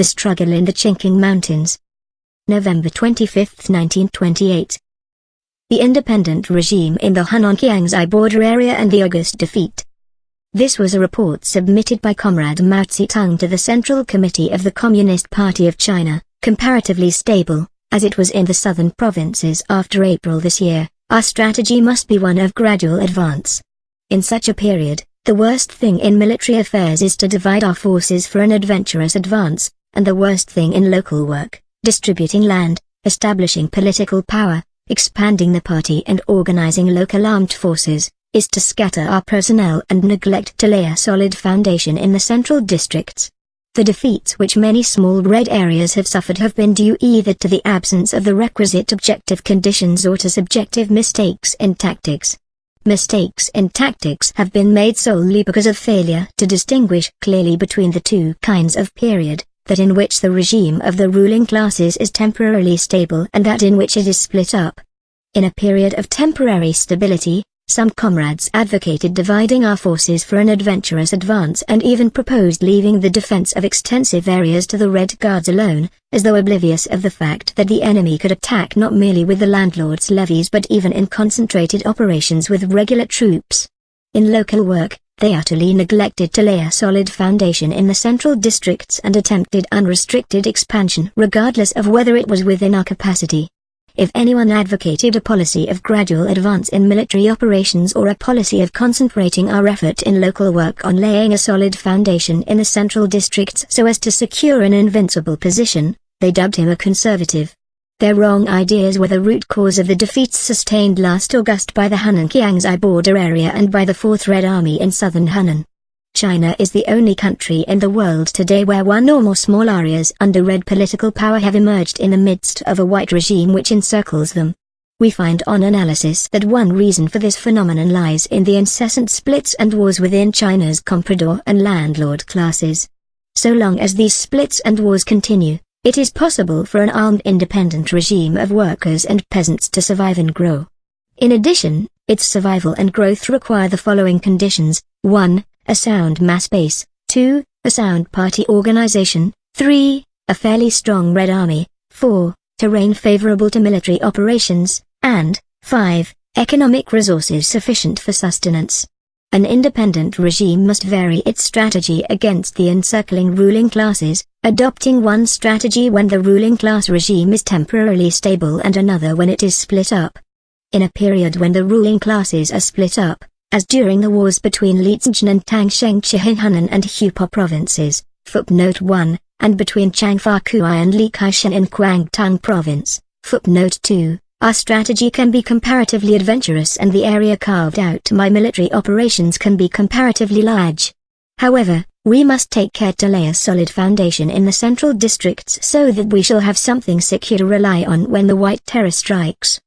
The Struggle in the Chingkang Mountains. November 25, 1928. The independent regime in the Hunan-Kiangsi border area and the August defeat. This was a report submitted by Comrade Mao Tse-Tung to the Central Committee of the Communist Party of China, comparatively stable, as it was in the southern provinces after April this year. Our strategy must be one of gradual advance. In such a period, the worst thing in military affairs is to divide our forces for an adventurous advance, and the worst thing in local work, distributing land, establishing political power, expanding the party and organizing local armed forces, is to scatter our personnel and neglect to lay a solid foundation in the central districts. The defeats which many small red areas have suffered have been due either to the absence of the requisite objective conditions or to subjective mistakes in tactics. Mistakes in tactics have been made solely because of failure to distinguish clearly between the two kinds of period, that in which the regime of the ruling classes is temporarily stable and that in which it is split up. In a period of temporary stability, some comrades advocated dividing our forces for an adventurous advance and even proposed leaving the defense of extensive areas to the Red Guards alone, as though oblivious of the fact that the enemy could attack not merely with the landlord's levies but even in concentrated operations with regular troops. In local work, they utterly neglected to lay a solid foundation in the central districts and attempted unrestricted expansion regardless of whether it was within our capacity. If anyone advocated a policy of gradual advance in military operations or a policy of concentrating our effort in local work on laying a solid foundation in the central districts so as to secure an invincible position, they dubbed him a conservative. Their wrong ideas were the root cause of the defeats sustained last August by the Hunan-Kiangsi border area and by the 4th Red Army in southern Hunan. China is the only country in the world today where one or more small areas under red political power have emerged in the midst of a white regime which encircles them. We find on analysis that one reason for this phenomenon lies in the incessant splits and wars within China's comprador and landlord classes. So long as these splits and wars continue, it is possible for an armed independent regime of workers and peasants to survive and grow. In addition, its survival and growth require the following conditions: 1. A sound mass base, 2. A sound party organization, 3. A fairly strong Red Army, 4. Terrain favorable to military operations, and 5. Economic resources sufficient for sustenance. An independent regime must vary its strategy against the encircling ruling classes, adopting one strategy when the ruling class regime is temporarily stable and another when it is split up. In a period when the ruling classes are split up, as during the wars between Liecheng and Tangshengche in Hunan and Hupo provinces, Footnote 1, and between Changfa-Kuai and Likaishan in Kwangtung province, Footnote 2, our strategy can be comparatively adventurous and the area carved out by military operations can be comparatively large. However, we must take care to lay a solid foundation in the central districts so that we shall have something secure to rely on when the White Terror strikes.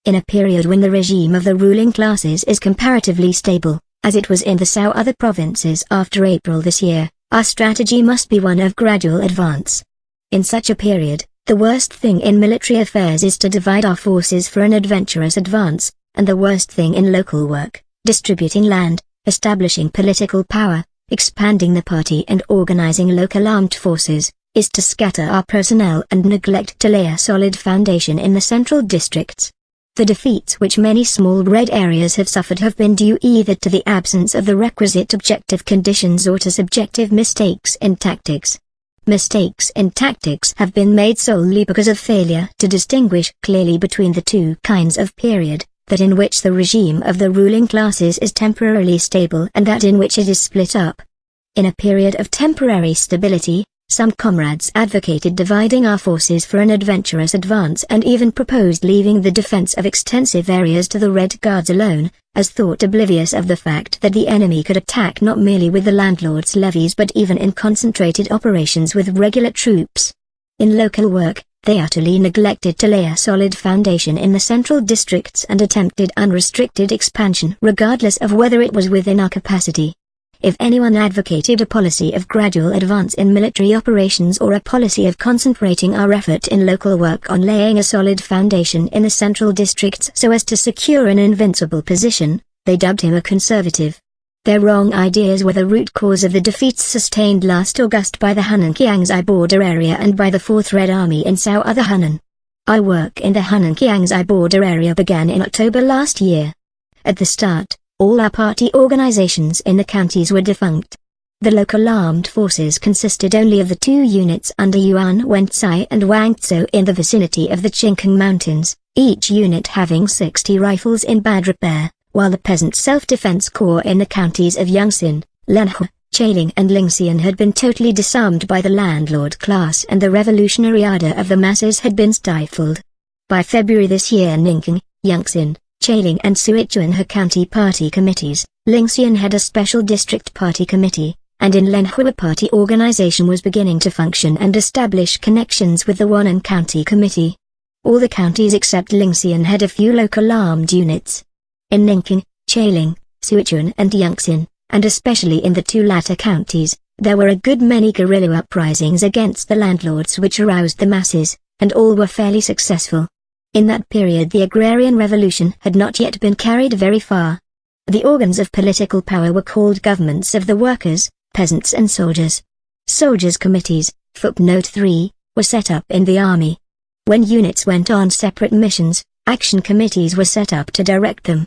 In a period when the regime of the ruling classes is comparatively stable, as it was in the other provinces after April this year, our strategy must be one of gradual advance. In such a period, the worst thing in military affairs is to divide our forces for an adventurous advance, and the worst thing in local work, distributing land, establishing political power, expanding the party and organizing local armed forces, is to scatter our personnel and neglect to lay a solid foundation in the central districts. The defeats which many small red areas have suffered have been due either to the absence of the requisite objective conditions or to subjective mistakes in tactics. Mistakes in tactics have been made solely because of failure to distinguish clearly between the two kinds of period, that in which the regime of the ruling classes is temporarily stable and that in which it is split up. In a period of temporary stability, some comrades advocated dividing our forces for an adventurous advance and even proposed leaving the defense of extensive areas to the Red Guards alone, as thought oblivious of the fact that the enemy could attack not merely with the landlord's levies but even in concentrated operations with regular troops. In local work, they utterly neglected to lay a solid foundation in the central districts and attempted unrestricted expansion regardless of whether it was within our capacity. If anyone advocated a policy of gradual advance in military operations or a policy of concentrating our effort in local work on laying a solid foundation in the central districts so as to secure an invincible position, they dubbed him a conservative. Their wrong ideas were the root cause of the defeats sustained last August by the Hunan-Qiangzhai border area and by the 4th Red Army in South Hunan. Our work in the Hunan-Qiangzhai border area began in October last year. At the start, all our party organizations in the counties were defunct. The local armed forces consisted only of the 2 units under Yuan Wencai and Wang Tso in the vicinity of the Chingkang Mountains, each unit having 60 rifles in bad repair, while the peasant self-defense corps in the counties of Yangtze, Lenhui, Chailing and Lingxian had been totally disarmed by the landlord class and the revolutionary ardor of the masses had been stifled. By February this year, Ningqing, Yangtze, Chailing and Sichuan had county party committees, Lingxian had a special district party committee, and in Lenhui a party organization was beginning to function and establish connections with the Wannan County Committee. All the counties except Lingxian had a few local armed units. In Ningqing, Chailing, Sichuan and Yangtze, and especially in the 2 latter counties, there were a good many guerrilla uprisings against the landlords which aroused the masses, and all were fairly successful. In that period the agrarian revolution had not yet been carried very far. The organs of political power were called governments of the workers, peasants and soldiers. Soldiers' committees, Footnote 3, were set up in the army. When units went on separate missions, action committees were set up to direct them.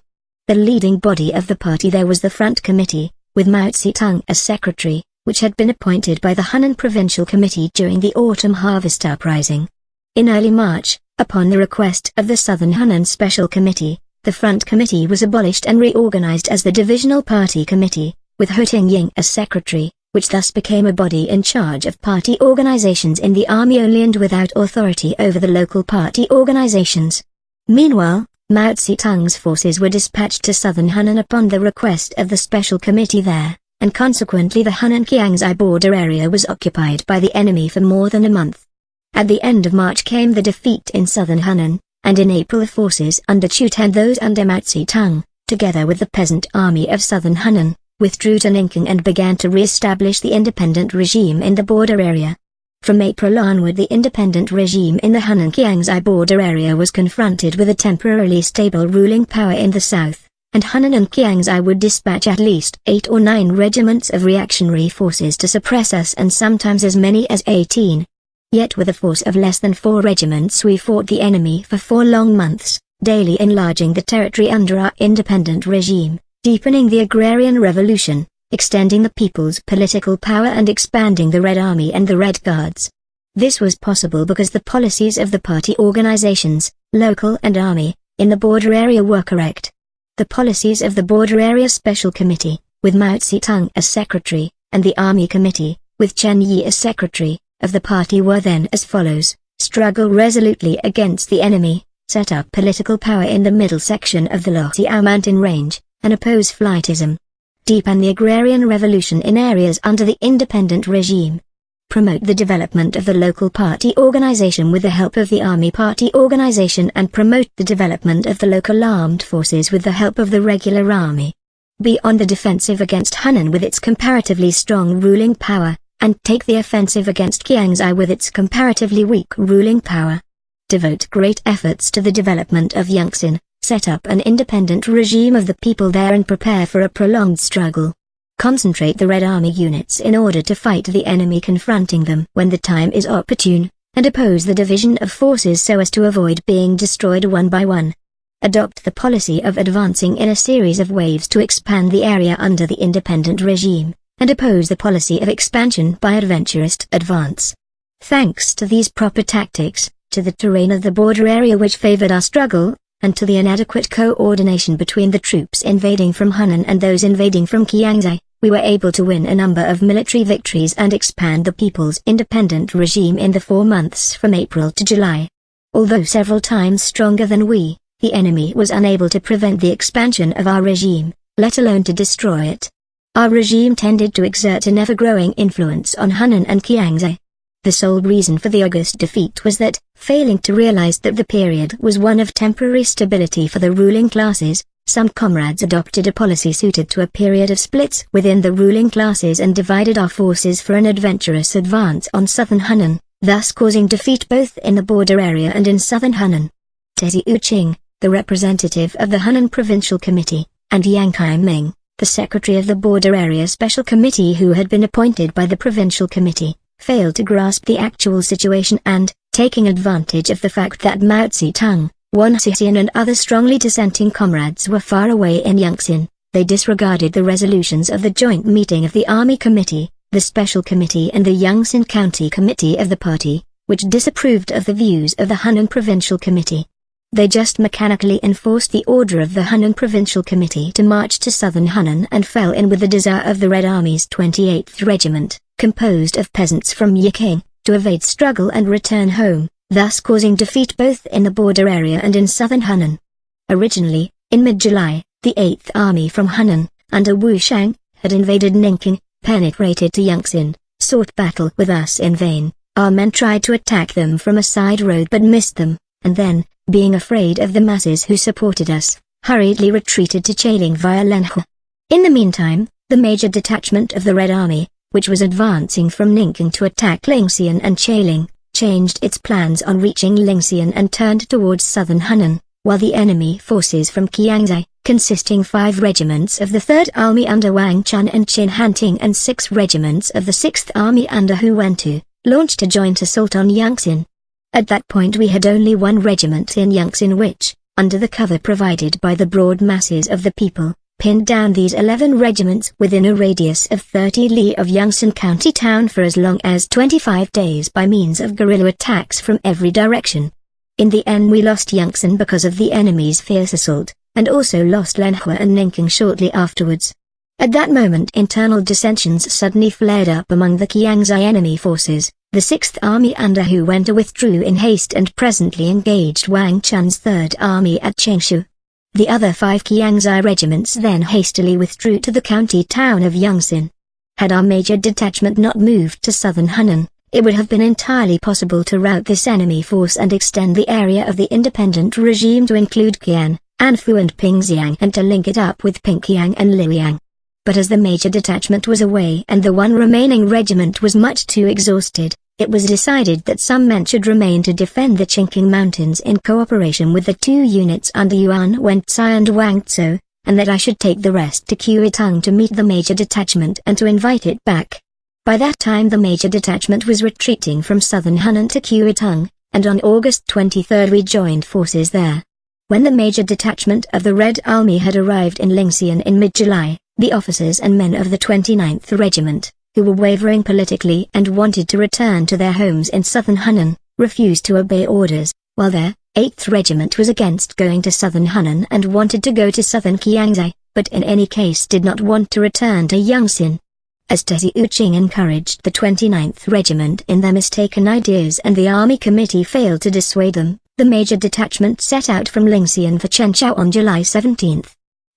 The leading body of the party there was the Front Committee, with Mao Tse-Tung as secretary, which had been appointed by the Hunan Provincial Committee during the autumn harvest uprising. In early March, upon the request of the Southern Hunan Special Committee, the Front Committee was abolished and reorganized as the Divisional Party Committee, with Ho Tingying as secretary, which thus became a body in charge of party organizations in the army only and without authority over the local party organizations. Meanwhile, Mao Tse-Tung's forces were dispatched to southern Hunan upon the request of the special committee there, and consequently the Hunan-Qiangzhai border area was occupied by the enemy for more than a month. At the end of March came the defeat in southern Hunan, and in April the forces under Chute and those under Mao Tse-Tung, together with the peasant army of southern Hunan, withdrew to Ningqing and began to re-establish the independent regime in the border area. From April onward the independent regime in the Hunan-Qiangzhai border area was confronted with a temporarily stable ruling power in the south, and Hunan and Qiangzhai would dispatch at least 8 or 9 regiments of reactionary forces to suppress us and sometimes as many as 18. Yet with a force of less than 4 regiments we fought the enemy for 4 long months, daily enlarging the territory under our independent regime, deepening the agrarian revolution, extending the people's political power and expanding the Red Army and the Red Guards. This was possible because the policies of the party organizations, local and army, in the border area were correct. The policies of the border area special committee, with Mao Tse-Tung as secretary, and the army committee, with Chen Yi as secretary, of the party were then as follows: struggle resolutely against the enemy, set up political power in the middle section of the Loxiao mountain range, and oppose flightism. Deepen the agrarian revolution in areas under the independent regime. Promote the development of the local party organization with the help of the army party organization and promote the development of the local armed forces with the help of the regular army. Be on the defensive against Hunan with its comparatively strong ruling power, and take the offensive against Qiangzhai with its comparatively weak ruling power. Devote great efforts to the development of Yangtze, set up an independent regime of the people there and prepare for a prolonged struggle. Concentrate the Red Army units in order to fight the enemy confronting them when the time is opportune, and oppose the division of forces so as to avoid being destroyed one by one. Adopt the policy of advancing in a series of waves to expand the area under the independent regime, and oppose the policy of expansion by adventurist advance. Thanks to these proper tactics, to the terrain of the border area which favored our struggle, and to the inadequate coordination between the troops invading from Hunan and those invading from Qiangzhai, we were able to win a number of military victories and expand the people's independent regime in the 4 months from April to July. Although several times stronger than we, the enemy was unable to prevent the expansion of our regime, let alone to destroy it. Our regime tended to exert an ever-growing influence on Hunan and Qiangzhai. The sole reason for the August defeat was that, failing to realize that the period was one of temporary stability for the ruling classes, some comrades adopted a policy suited to a period of splits within the ruling classes and divided our forces for an adventurous advance on southern Hunan, thus causing defeat both in the border area and in southern Hunan. Tezi Uching, the representative of the Hunan Provincial Committee, and Yang Kai-ming, The secretary of the Border Area Special Committee, who had been appointed by the Provincial Committee, failed to grasp the actual situation and, taking advantage of the fact that Mao Tse-Tung, Wan Cixin and other strongly dissenting comrades were far away in Yangtze, they disregarded the resolutions of the joint meeting of the Army Committee, the Special Committee and the Yangtze County Committee of the party, which disapproved of the views of the Hunan Provincial Committee. They just mechanically enforced the order of the Hunan Provincial Committee to march to southern Hunan and fell in with the desire of the Red Army's 28th Regiment, composed of peasants from Yiking, to evade struggle and return home, thus causing defeat both in the border area and in southern Hunan. Originally, in mid-July, the 8th Army from Hunan, under Wu Shang, had invaded Ningqing, penetrated to Yangtze, sought battle with us in vain. Our men tried to attack them from a side road but missed them, and then, being afraid of the masses who supported us, hurriedly retreated to Chailing via Lenhe. In the meantime, the major detachment of the Red Army, which was advancing from Ningqing to attack Lingxian and Chailing, changed its plans on reaching Lingxian and turned towards southern Hunan, while the enemy forces from Qiangzai, consisting 5 regiments of the 3rd Army under Wang Chun and Qin Hanting and 6 regiments of the 6th Army under Hu Wentu, launched a joint assault on Yangtze. At that point we had only 1 regiment in Yangtze which, under the cover provided by the broad masses of the people, pinned down these 11 regiments within a radius of 30 li of Yangtze County town for as long as 25 days by means of guerrilla attacks from every direction. In the end we lost Yangtze because of the enemy's fierce assault, and also lost Lenhe and Ningqing shortly afterwards. At that moment internal dissensions suddenly flared up among the Qiangzai enemy forces. The 6th Army under Hu Wentu withdrew in haste and presently engaged Wang Chun's 3rd Army at Changshu. The other 5 Qiangzai regiments then hastily withdrew to the county town of Yangtze. Had our major detachment not moved to southern Hunan, it would have been entirely possible to rout this enemy force and extend the area of the independent regime to include Qian, Anfu and Pingxiang and to link it up with Pingyang and Liuyang. But as the major detachment was away and the 1 remaining regiment was much too exhausted, it was decided that some men should remain to defend the Chingkang Mountains in cooperation with the 2 units under Yuan Wentzai and Wang Tso, and that I should take the rest to Careerists to meet the major detachment and to invite it back. By that time the major detachment was retreating from southern Hunan to Careerists, and on August 23 we joined forces there. When the major detachment of the Red Army had arrived in Lingxian in mid-July, the officers and men of the 29th Regiment, who were wavering politically and wanted to return to their homes in southern Hunan, refused to obey orders, while their 8th Regiment was against going to southern Hunan and wanted to go to southern Qiangzai, but in any case did not want to return to Yangtze. As Tesi Uching encouraged the 29th Regiment in their mistaken ideas and the Army Committee failed to dissuade them, the major detachment set out from Lingxian for Chenchao on July 17.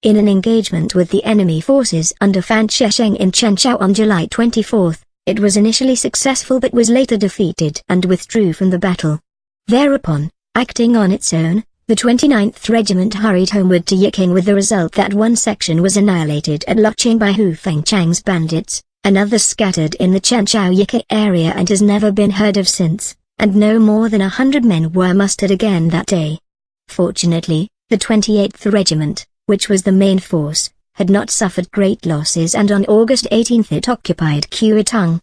In an engagement with the enemy forces under Fan Shesheng in Chenchao on July 24, it was initially successful but was later defeated and withdrew from the battle. Thereupon, acting on its own, the 29th Regiment hurried homeward to Yiking with the result that 1 section was annihilated at Luqing by Hu Fengchang's bandits, another scattered in the Chenchao Yiking area and has never been heard of since, and no more than 100 men were mustered again that day. Fortunately, the 28th Regiment, which was the main force, had not suffered great losses and on August 18 it occupied Careerists.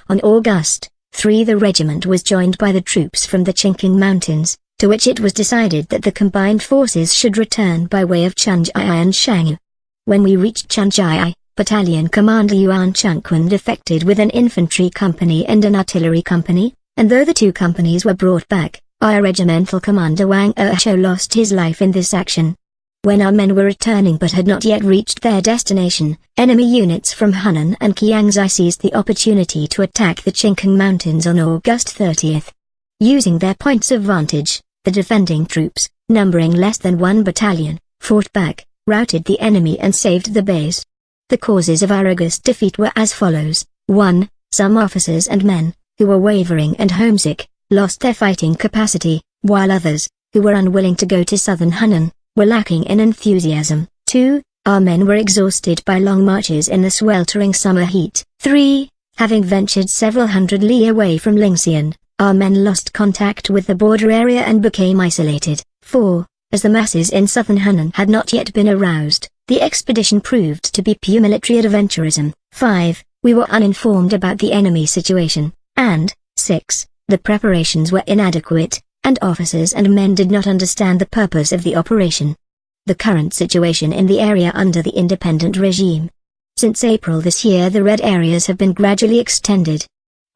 On August 3 the regiment was joined by the troops from the Chingkang Mountains, to which it was decided that the combined forces should return by way of Chunjai and Shangyu. When we reached Chunjai, Battalion Commander Yuan Chunquan defected with an infantry company and an artillery company, and though the 2 companies were brought back, our regimental commander Wang Ersho lost his life in this action. When our men were returning but had not yet reached their destination, enemy units from Hunan and Qiangzai seized the opportunity to attack the Chingkang Mountains on August 30. Using their points of vantage, the defending troops, numbering less than 1 battalion, fought back, routed the enemy and saved the base. The causes of our August defeat were as follows: 1. Some officers and men, who were wavering and homesick, lost their fighting capacity, while others, who were unwilling to go to southern Hunan, were lacking in enthusiasm. 2. Our men were exhausted by long marches in the sweltering summer heat. 3. Having ventured several hundred li away from Lingxian, our men lost contact with the border area and became isolated. 4. As the masses in southern Hunan had not yet been aroused, The expedition proved to be pure military adventurism. 5. We were uninformed about the enemy situation, and 6. The preparations were inadequate, and officers and men did not understand the purpose of the operation. The current situation in the area under the independent regime. Since April this year the red areas have been gradually extended.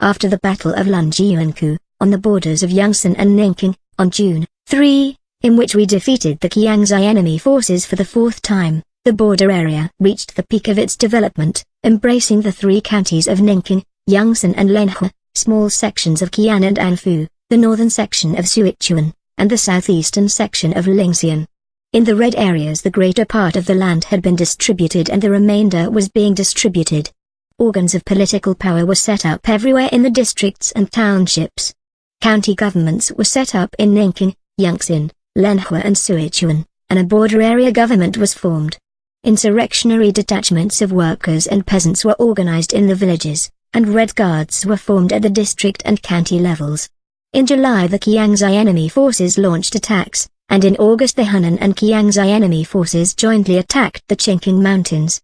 After the Battle of Lunjianku, on the borders of Yongsan and Nanking, on June 3, in which we defeated the Qiangzhai enemy forces for the fourth time, the border area reached the peak of its development, embracing the three counties of Nanking, Yongsan and Lenhe, small sections of Qian and Anfu, the northern section of Sichuan, and the southeastern section of Lingxian. In the red areas the greater part of the land had been distributed and the remainder was being distributed. Organs of political power were set up everywhere in the districts and townships. County governments were set up in Nanking, Yongsan, Lenhe and Sichuan, and a border area government was formed. Insurrectionary detachments of workers and peasants were organized in the villages, and Red Guards were formed at the district and county levels. In July the Qiangzhai enemy forces launched attacks, and in August the Hunan and Qiangzhai enemy forces jointly attacked the Chingkang Mountains.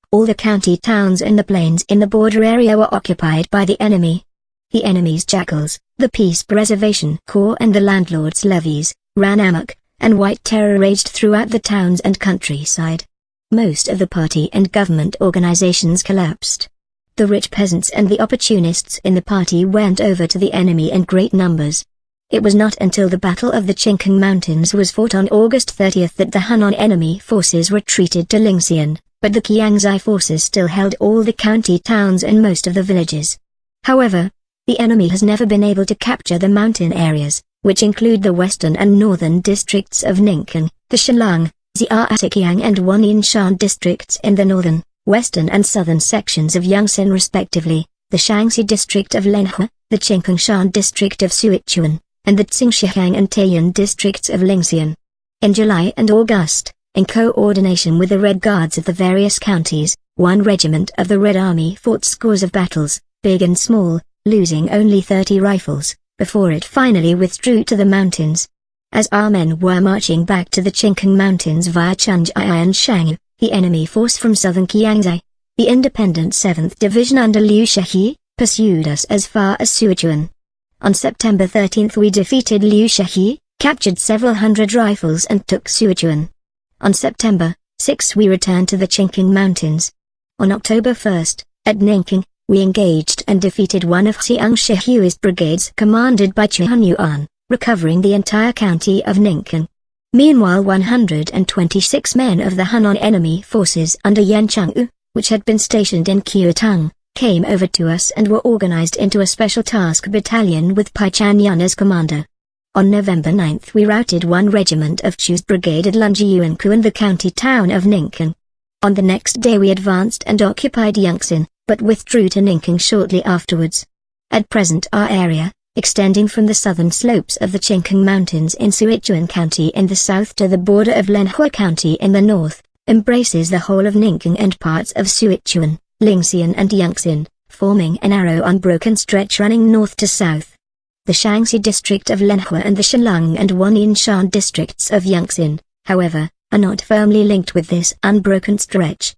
All the county towns and the plains in the border area were occupied by the enemy. The enemy's jackals, the Peace Preservation Corps and the landlords' levies, ran amok, and white terror raged throughout the towns and countryside. Most of the party and government organizations collapsed. The rich peasants and the opportunists in the party went over to the enemy in great numbers. It was not until the Battle of the Chingkang Mountains was fought on August 30 that the Hunan enemy forces retreated to Lingxian, but the Qiangzhai forces still held all the county towns and most of the villages. However, the enemy has never been able to capture the mountain areas, which include the western and northern districts of Nanking, the Shenlang, Xiaotikiang and Wannianshan districts in the northern, western and southern sections of Yongsan respectively, the Shaanxi district of Lenhe, the Chingkangshan district of Sichuan, and the Tsingshiang and Taiyuan districts of Lingxian. In July and August, in coordination with the Red Guards of the various counties, one regiment of the Red Army fought scores of battles, big and small, losing only 30 rifles, before it finally withdrew to the mountains. As our men were marching back to the Chingkang Mountains via Chunjia and Shangyu, the enemy force from southern Qiangzhai, the independent 7th Division under Liu Shahi, pursued us as far as Sichuan. On September 13 we defeated Liu Shahi, captured several hundred rifles and took Sichuan. On September 6 we returned to the Chingkang Mountains. On October 1, at Nanking, we engaged and defeated one of Xiang Shihui's brigades commanded by Chen Yuan, recovering the entire county of Nanking. Meanwhile 126 men of the Hunan enemy forces under Yan Chang'u, which had been stationed in Qiutang, came over to us and were organized into a special task battalion with Pai Chanyan as commander. On November 9 we routed one regiment of Chu's brigade at Lunjianku and the county town of Nanking. On the next day we advanced and occupied Yongsan, but withdrew to Nanking shortly afterwards. At present our area, extending from the southern slopes of the Chingkang Mountains in Sichuan County in the south to the border of Lenhe County in the north, embraces the whole of Nanking and parts of Sichuan, Lingxian and Yongsan, forming a narrow unbroken stretch running north to south. The Shaanxi district of Lenhe and the Shenlang and Wannianshan districts of Yongsan, however, are not firmly linked with this unbroken stretch.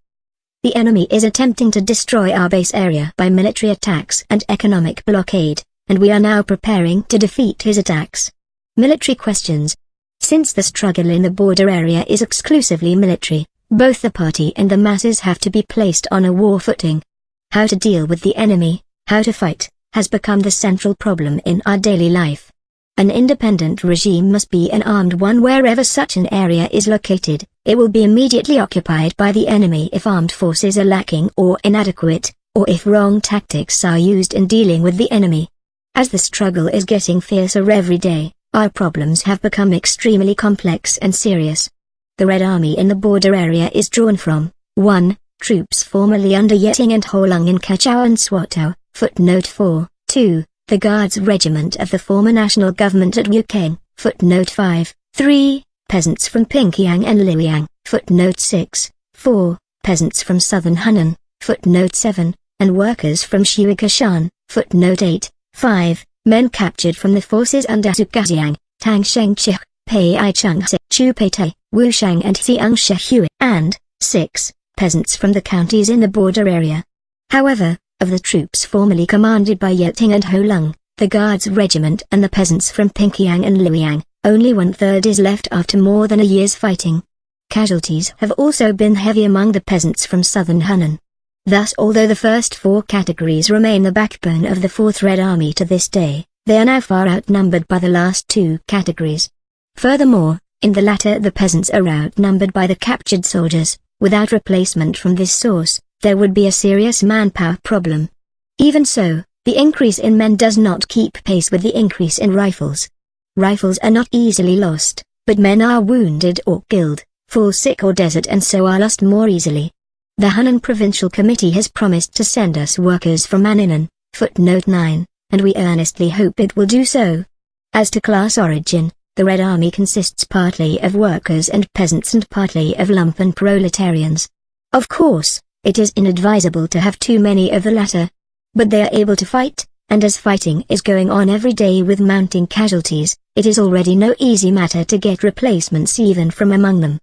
The enemy is attempting to destroy our base area by military attacks and economic blockade, and we are now preparing to defeat his attacks. Military questions. Since the struggle in the border area is exclusively military, both the party and the masses have to be placed on a war footing. How to deal with the enemy, how to fight, has become the central problem in our daily life. An independent regime must be an armed one wherever such an area is located. It will be immediately occupied by the enemy if armed forces are lacking or inadequate, or if wrong tactics are used in dealing with the enemy. As the struggle is getting fiercer every day, our problems have become extremely complex and serious. The Red Army in the border area is drawn from 1. Troops formerly under Yeting and Holung in Kachao and Swatow, footnote 4, 2. The Guards Regiment of the former national government at Wukeng, footnote 5, 3. Peasants from Pingyang and Liuyang, footnote 6, 4. Peasants from southern Hunan, footnote 7, and workers from Shuikashan, footnote 8, 5. Men captured from the forces under Zugajiang, Tang Shengchi, Pei Ai Changse, Chu Peitai, Wushang and Xiang Shihui, and 6. Peasants from the counties in the border area. However, of the troops formerly commanded by Yeting and Ho Lung, the Guards Regiment and the peasants from Pinkyang and Luoyang, only 1/3 is left after more than a year's fighting. Casualties have also been heavy among the peasants from southern Hunan. Thus, although the first 4 categories remain the backbone of the 4th Red Army to this day, they are now far outnumbered by the last 2 categories. Furthermore, in the latter the peasants are outnumbered by the captured soldiers. Without replacement from this source, there would be a serious manpower problem. Even so, the increase in men does not keep pace with the increase in rifles. Rifles are not easily lost, but men are wounded or killed, fall sick or desert and so are lost more easily. The Hunan Provincial Committee has promised to send us workers from Aninan, footnote 9, and we earnestly hope it will do so. As to class origin, the Red Army consists partly of workers and peasants and partly of lumpen proletarians. Of course, it is inadvisable to have too many of the latter. But they are able to fight, and as fighting is going on every day with mounting casualties, it is already no easy matter to get replacements even from among them.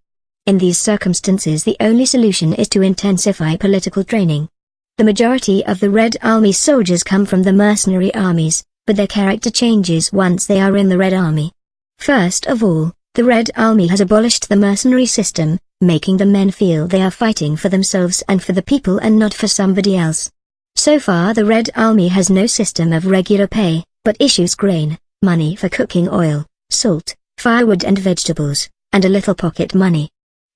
In these circumstances the only solution is to intensify political training. The majority of the Red Army soldiers come from the mercenary armies, but their character changes once they are in the Red Army. First of all, the Red Army has abolished the mercenary system, making the men feel they are fighting for themselves and for the people and not for somebody else. So far the Red Army has no system of regular pay, but issues grain, money for cooking oil, salt, firewood and vegetables, and a little pocket money.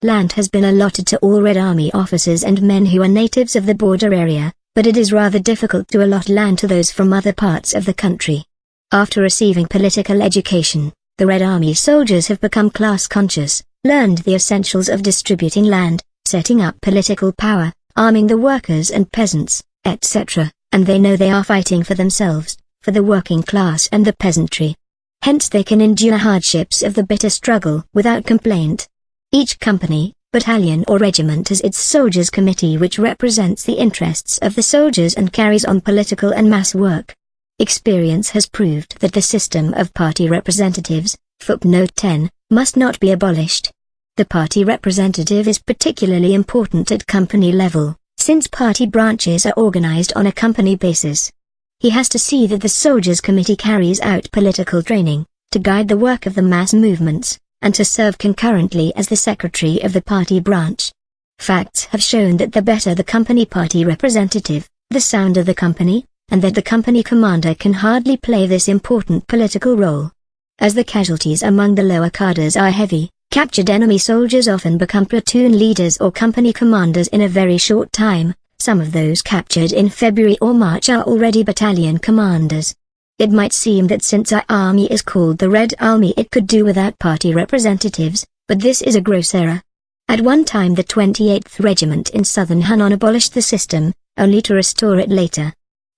Land has been allotted to all Red Army officers and men who are natives of the border area, but it is rather difficult to allot land to those from other parts of the country. After receiving political education, the Red Army soldiers have become class-conscious, learned the essentials of distributing land, setting up political power, arming the workers and peasants, etc., and they know they are fighting for themselves, for the working class and the peasantry. Hence they can endure hardships of the bitter struggle without complaint. Each company, battalion or regiment has its soldiers' committee which represents the interests of the soldiers and carries on political and mass work. Experience has proved that the system of party representatives, footnote 10, must not be abolished. The party representative is particularly important at company level, since party branches are organized on a company basis. He has to see that the soldiers' committee carries out political training, to guide the work of the mass movements, and to serve concurrently as the secretary of the party branch. Facts have shown that the better the company party representative, the sounder the company, and that the company commander can hardly play this important political role. As the casualties among the lower cadres are heavy, captured enemy soldiers often become platoon leaders or company commanders in a very short time. Some of those captured in February or March are already battalion commanders. It might seem that since our army is called the Red Army it could do without party representatives, but this is a gross error. At one time the 28th Regiment in southern Hunan abolished the system, only to restore it later.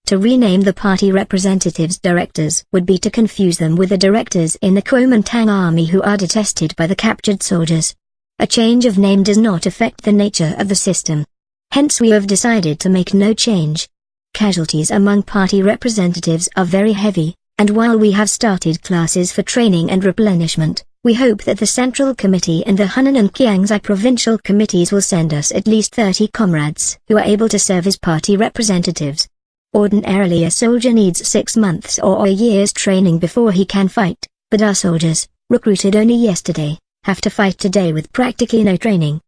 To rename the party representatives directors would be to confuse them with the directors in the Kuomintang army who are detested by the captured soldiers. A change of name does not affect the nature of the system. Hence we have decided to make no change. Casualties among party representatives are very heavy, and while we have started classes for training and replenishment, we hope that the Central Committee and the Hunan and Kiangsi provincial committees will send us at least 30 comrades who are able to serve as party representatives. Ordinarily a soldier needs 6 months or a year's training before he can fight, but our soldiers, recruited only yesterday, have to fight today with practically no training.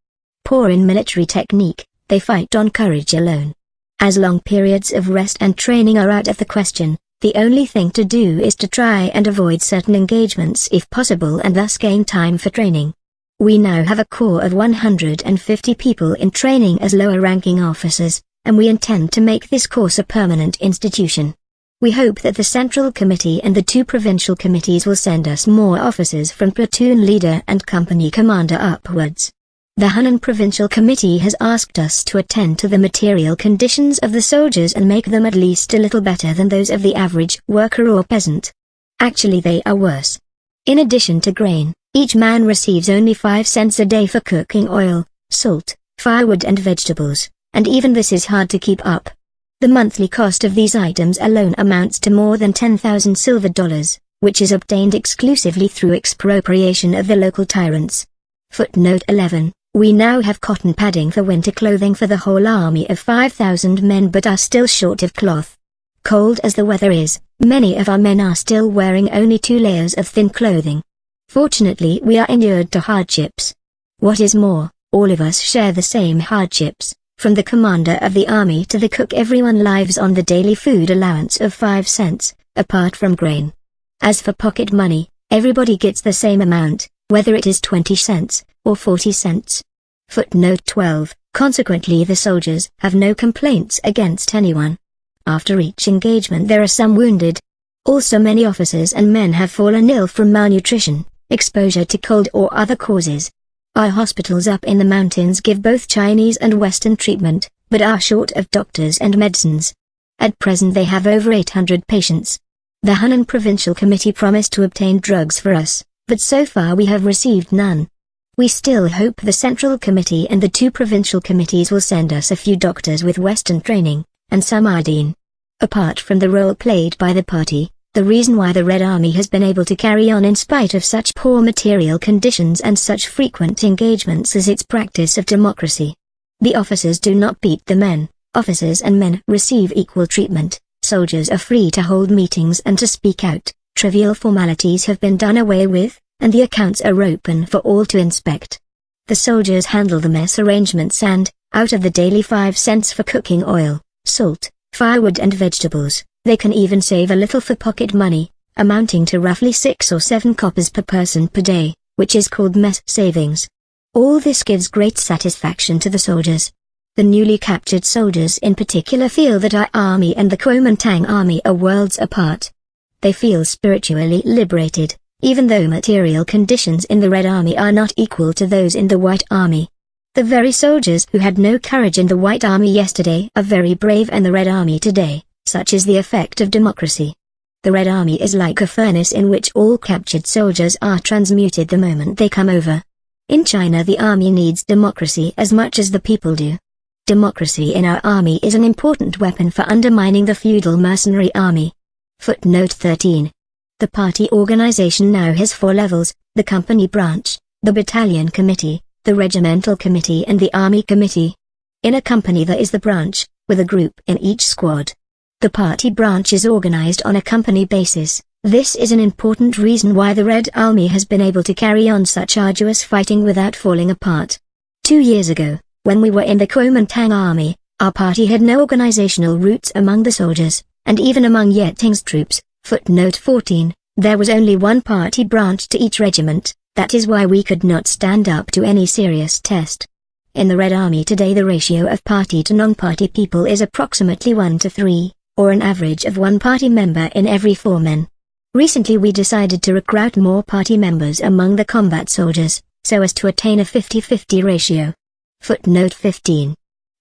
Poor in military technique, they fight on courage alone. As long periods of rest and training are out of the question, the only thing to do is to try and avoid certain engagements if possible and thus gain time for training. We now have a corps of 150 people in training as lower-ranking officers, and we intend to make this course a permanent institution. We hope that the Central Committee and the 2 provincial committees will send us more officers from platoon leader and company commander upwards. The Hunan Provincial Committee has asked us to attend to the material conditions of the soldiers and make them at least a little better than those of the average worker or peasant. Actually they are worse. In addition to grain, each man receives only 5 cents a day for cooking oil, salt, firewood and vegetables, and even this is hard to keep up. The monthly cost of these items alone amounts to more than 10,000 silver dollars, which is obtained exclusively through expropriation of the local tyrants. Footnote 11. We now have cotton padding for winter clothing for the whole army of 5,000 men, but are still short of cloth. Cold as the weather is, many of our men are still wearing only 2 layers of thin clothing. Fortunately, we are inured to hardships. What is more, all of us share the same hardships. From the commander of the army to the cook, everyone lives on the daily food allowance of 5 cents, apart from grain. As for pocket money, everybody gets the same amount, whether it is 20 cents or 40 cents. Footnote 12. Consequently, the soldiers have no complaints against anyone. After each engagement there are some wounded. Also many officers and men have fallen ill from malnutrition, exposure to cold or other causes. Our hospitals up in the mountains give both Chinese and Western treatment, but are short of doctors and medicines. At present they have over 800 patients. The Hunan Provincial Committee promised to obtain drugs for us, but so far we have received none. We still hope the Central Committee and the 2 provincial committees will send us a few doctors with Western training, and some iodine. Apart from the role played by the party, the reason why the Red Army has been able to carry on in spite of such poor material conditions and such frequent engagements is its practice of democracy. The officers do not beat the men, officers and men receive equal treatment, soldiers are free to hold meetings and to speak out, trivial formalities have been done away with, and the accounts are open for all to inspect. The soldiers handle the mess arrangements and, out of the daily 5 cents for cooking oil, salt, firewood and vegetables, they can even save a little for pocket money, amounting to roughly 6 or 7 coppers per person per day, which is called mess savings. All this gives great satisfaction to the soldiers. The newly captured soldiers in particular feel that our army and the Kuomintang army are worlds apart. They feel spiritually liberated, even though material conditions in the Red Army are not equal to those in the White Army. The very soldiers who had no courage in the White Army yesterday are very brave in the Red Army today. Such is the effect of democracy. The Red Army is like a furnace in which all captured soldiers are transmuted the moment they come over. In China the army needs democracy as much as the people do. Democracy in our army is an important weapon for undermining the feudal mercenary army. Footnote 13. The party organization now has 4 levels, the company branch, the battalion committee, the regimental committee and the army committee. In a company there is the branch, with a group in each squad. The party branch is organized on a company basis. This is an important reason why the Red Army has been able to carry on such arduous fighting without falling apart. 2 years ago, when we were in the Kuomintang army, our party had no organizational roots among the soldiers, and even among Yeting's troops. Footnote 14, there was only 1 party branch to each regiment, that is why we could not stand up to any serious test. In the Red Army today the ratio of party to non-party people is approximately 1 to 3. Or an average of 1 party member in every 4 men. Recently we decided to recruit more party members among the combat soldiers, so as to attain a 50-50 ratio. Footnote 15.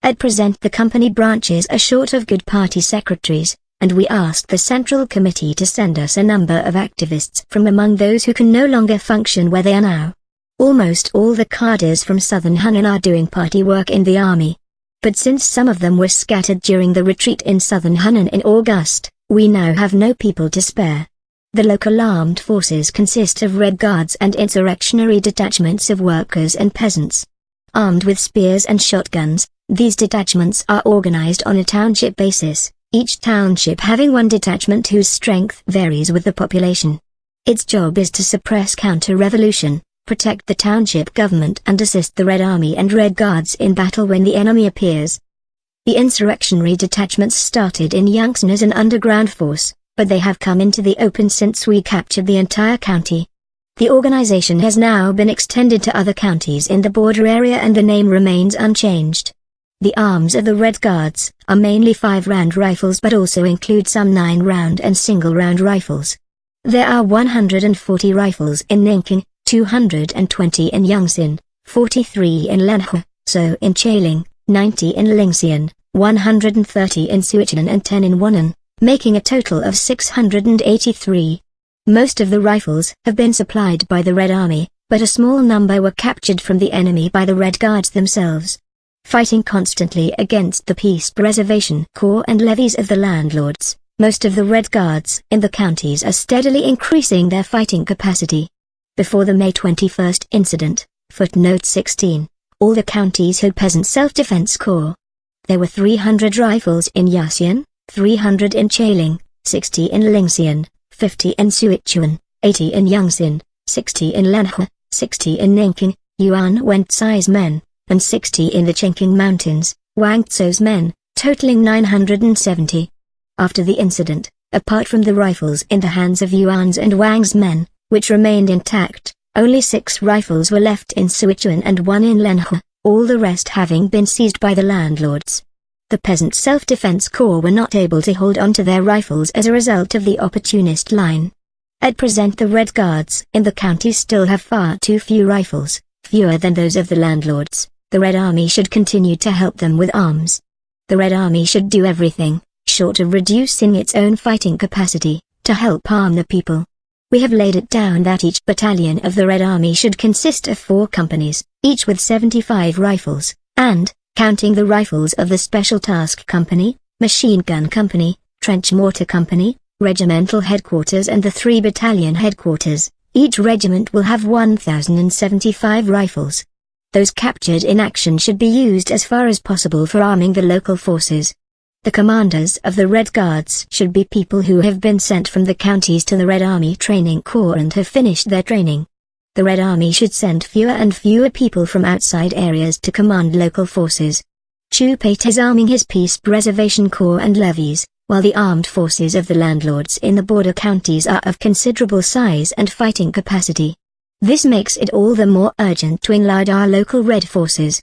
At present the company branches are short of good party secretaries, and we asked the Central Committee to send us a number of activists from among those who can no longer function where they are now. Almost all the cadres from Southern Hunan are doing party work in the army. But since some of them were scattered during the retreat in Southern Hunan in August, we now have no people to spare. The local armed forces consist of Red Guards and insurrectionary detachments of workers and peasants. Armed with spears and shotguns, these detachments are organized on a township basis, each township having 1 detachment whose strength varies with the population. Its job is to suppress counter-revolution, protect the township government and assist the Red Army and Red Guards in battle when the enemy appears. The insurrectionary detachments started in Yangtze as an underground force, but they have come into the open since we captured the entire county. The organization has now been extended to other counties in the border area and the name remains unchanged. The arms of the Red Guards are mainly 5-round rifles but also include some 9-round and single-round rifles. There are 140 rifles in Ningqing, 220 in Yangtze, 43 in Lanhe, so in Chaling, 90 in Lingxian, 130 in Sichuan and 10 in Wannan, making a total of 683. Most of the rifles have been supplied by the Red Army, but a small number were captured from the enemy by the Red Guards themselves. Fighting constantly against the Peace Preservation Corps and levies of the landlords, most of the Red Guards in the counties are steadily increasing their fighting capacity. Before the May 21 incident, footnote 16, all the counties had peasant self-defense corps. There were 300 rifles in Yaxian, 300 in Chaling, 60 in Lingxian, 50 in Sichuan, 80 in Yangtze, 60 in Lanhe, 60 in Nanking, Yuan Wentzai's men, and 60 in the Chingkang Mountains, Wang Tso's men, totaling 970. After the incident, apart from the rifles in the hands of Yuan's and Wang's men, which remained intact, only 6 rifles were left in Sichuan and 1 in Lanhe, all the rest having been seized by the landlords. The peasant self-defense corps were not able to hold on to their rifles as a result of the opportunist line. At present the Red Guards in the counties still have far too few rifles, fewer than those of the landlords. The Red Army should continue to help them with arms. The Red Army should do everything, short of reducing its own fighting capacity, to help arm the people. We have laid it down that each battalion of the Red Army should consist of 4 companies, each with 75 rifles, and, counting the rifles of the Special Task Company, Machine Gun Company, Trench Mortar Company, Regimental Headquarters and the 3 Battalion Headquarters, each regiment will have 1,075 rifles. Those captured in action should be used as far as possible for arming the local forces. The commanders of the Red Guards should be people who have been sent from the counties to the Red Army Training Corps and have finished their training. The Red Army should send fewer and fewer people from outside areas to command local forces. Chu Pate is arming his Peace Preservation Corps and levies, while the armed forces of the landlords in the border counties are of considerable size and fighting capacity. This makes it all the more urgent to enlarge our local Red forces.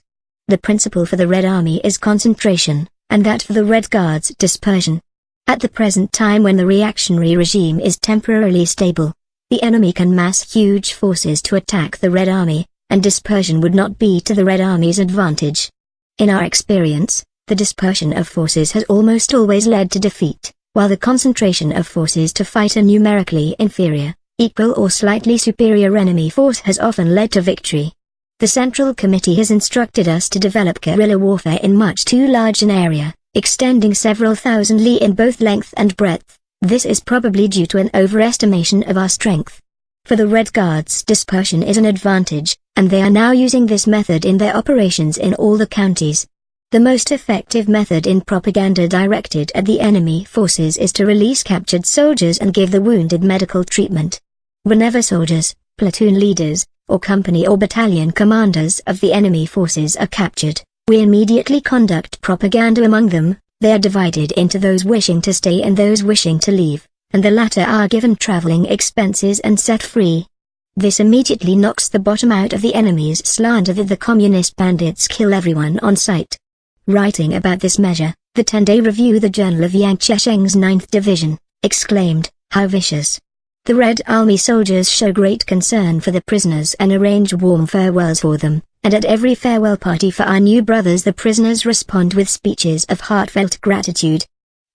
The principle for the Red Army is concentration, and that for the Red Guards dispersion. At the present time when the reactionary regime is temporarily stable, the enemy can mass huge forces to attack the Red Army, and dispersion would not be to the Red Army's advantage. In our experience, the dispersion of forces has almost always led to defeat, while the concentration of forces to fight a numerically inferior, equal or slightly superior enemy force has often led to victory. The Central Committee has instructed us to develop guerrilla warfare in much too large an area, extending several thousand li in both length and breadth. This is probably due to an overestimation of our strength. For the Red Guards, dispersion is an advantage, and they are now using this method in their operations in all the counties. The most effective method in propaganda directed at the enemy forces is to release captured soldiers and give the wounded medical treatment. Whenever soldiers, platoon leaders, or company or battalion commanders of the enemy forces are captured, we immediately conduct propaganda among them. They are divided into those wishing to stay and those wishing to leave, and the latter are given traveling expenses and set free. This immediately knocks the bottom out of the enemy's slander that the communist bandits kill everyone on sight. Writing about this measure, the 10-day review the Journal of Yang Chesheng's 9th Division, exclaimed, "How vicious!" The Red Army soldiers show great concern for the prisoners and arrange warm farewells for them, and at every farewell party for our new brothers the prisoners respond with speeches of heartfelt gratitude.